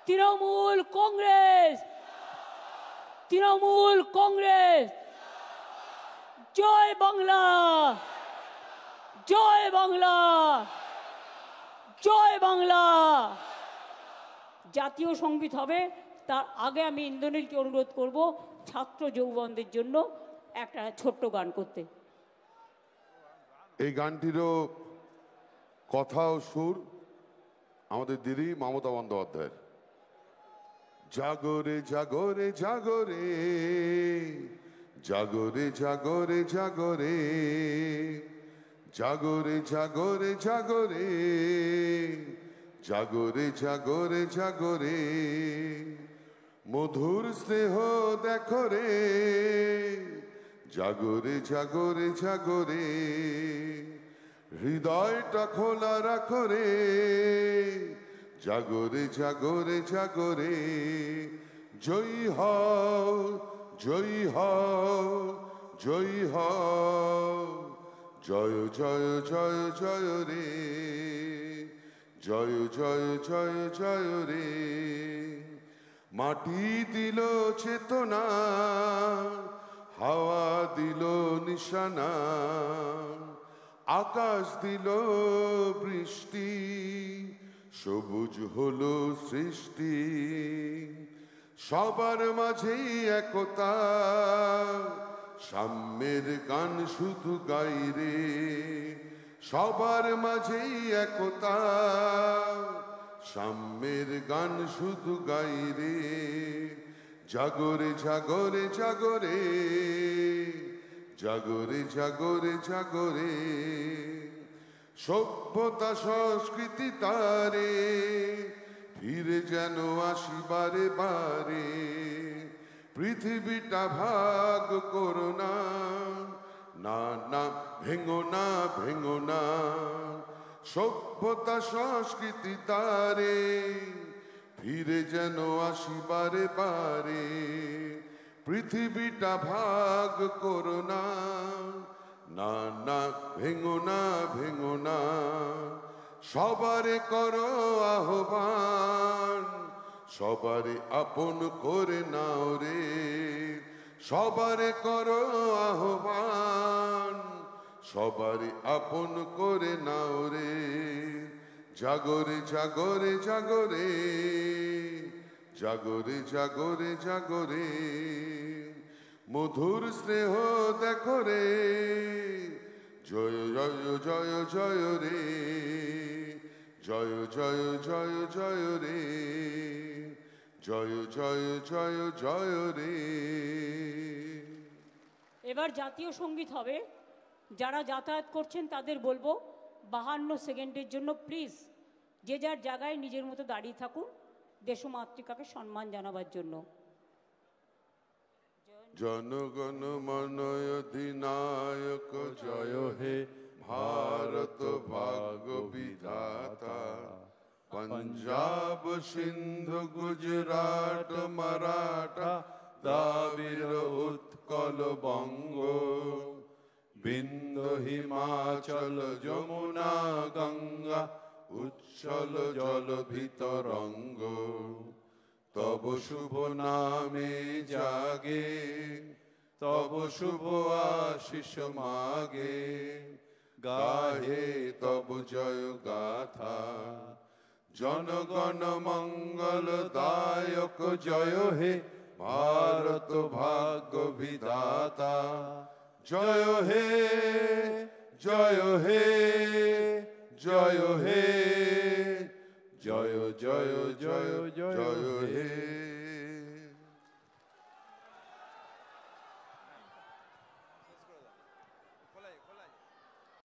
তৃণমূল কংগ্রেস, তৃণমূল কংগ্রেস। জয় বাংলা, জয় বাংলা, জয় বাংলা। জাতীয় সঙ্গীত হবে, তার আগে আমি ইন্দ্রনীলকে অনুরোধ করব ছাত্র যৌবনদের জন্য একটা ছোট্ট গান করতে। এই গানটিরও কথা ও সুর আমাদের দিদি মমতা বন্দ্যোপাধ্যায়ের। জাগরে জাগরে জাগরে, জাগরে জাগরে জাগরে, জাগরে জাগরে জাগরে, জাগরে জাগরে জাগরে, মধুর স্নেহ দেখো রে, জাগরে জাগরে জাগরে, হৃদয়টা খোলা রাখো রে, জাগরে জাগরে জাগরে। জয়ী হও, জয়ী হও, জয়ী হও, জয় জয় জয় জয় রে, জয় জয় জয় জয় রে। মাটি দিল চেতনা, হাওয়া দিল নিশানা, আকাশ দিল বৃষ্টি, সবুজ হলো সৃষ্টি। সবার মাঝেই একতা, সাম্যের গান শুধু গাই রে। সবার মাঝেই একতা, সাম্যের গান শুধু গাই রে। জাগরে জাগরে জাগরে, জাগরে জাগরে জাগরে, সভ্যতা সংস্কৃতি তারে ফিরে যেন আসি বারে বারে। পৃথিবীটা ভাগ করো না, না না ভেঙো না, ভেঙো না। সভ্যতা সংস্কৃতি তারে ফিরে যেন আসি বারে বারে। পৃথিবীটা ভাগ করো না, না না ভেঙো না, ভেঙো না। সবারে করো আহ্বান, সবারে আপন করে নাও রে। সবারে করো আহ্বান, সবারই আপন করে নাও রে। জাগরে জাগরে জাগরে, জাগরে জাগরে জাগরে, মধুর স্নেহ দেখো রে। জয় জয় জয় জয় রে, জয় জয় জয় জয় রে, জয় জয় জয় জয় রে। এবার জাতীয় সঙ্গীত হবে। যারা যাতায়াত করছেন তাদের বলবো 52 সেকেন্ডের জন্য প্লিজ যে যার জায়গায় নিজের মতো দাঁড়িয়ে থাকুন দেশমাতৃকাকে সম্মান জানাবার জন্য। জনগণ মন অধিনায়ক জয় হে, ভারত ভাগ্য বিধাতা। পঞ্জাব সিন্ধু গুজরাট মারাঠা, দ্রাবিড় উৎকল বঙ্গ, বিন্ধ্য হিমাচল যমুনা গঙ্গা, উচ্ছল জল ভিতরঙ্গ। তব শুভ নামে জাগে, তব শুভ আশিস মাগে, গাহে তব জয় গাথা। জনগণ মঙ্গল দায়ক জয় হে, ভারত ভাগ্য বিধাতা। জয় হে, জয় হে, জয় হে, জয় জয় জয় জয় হে।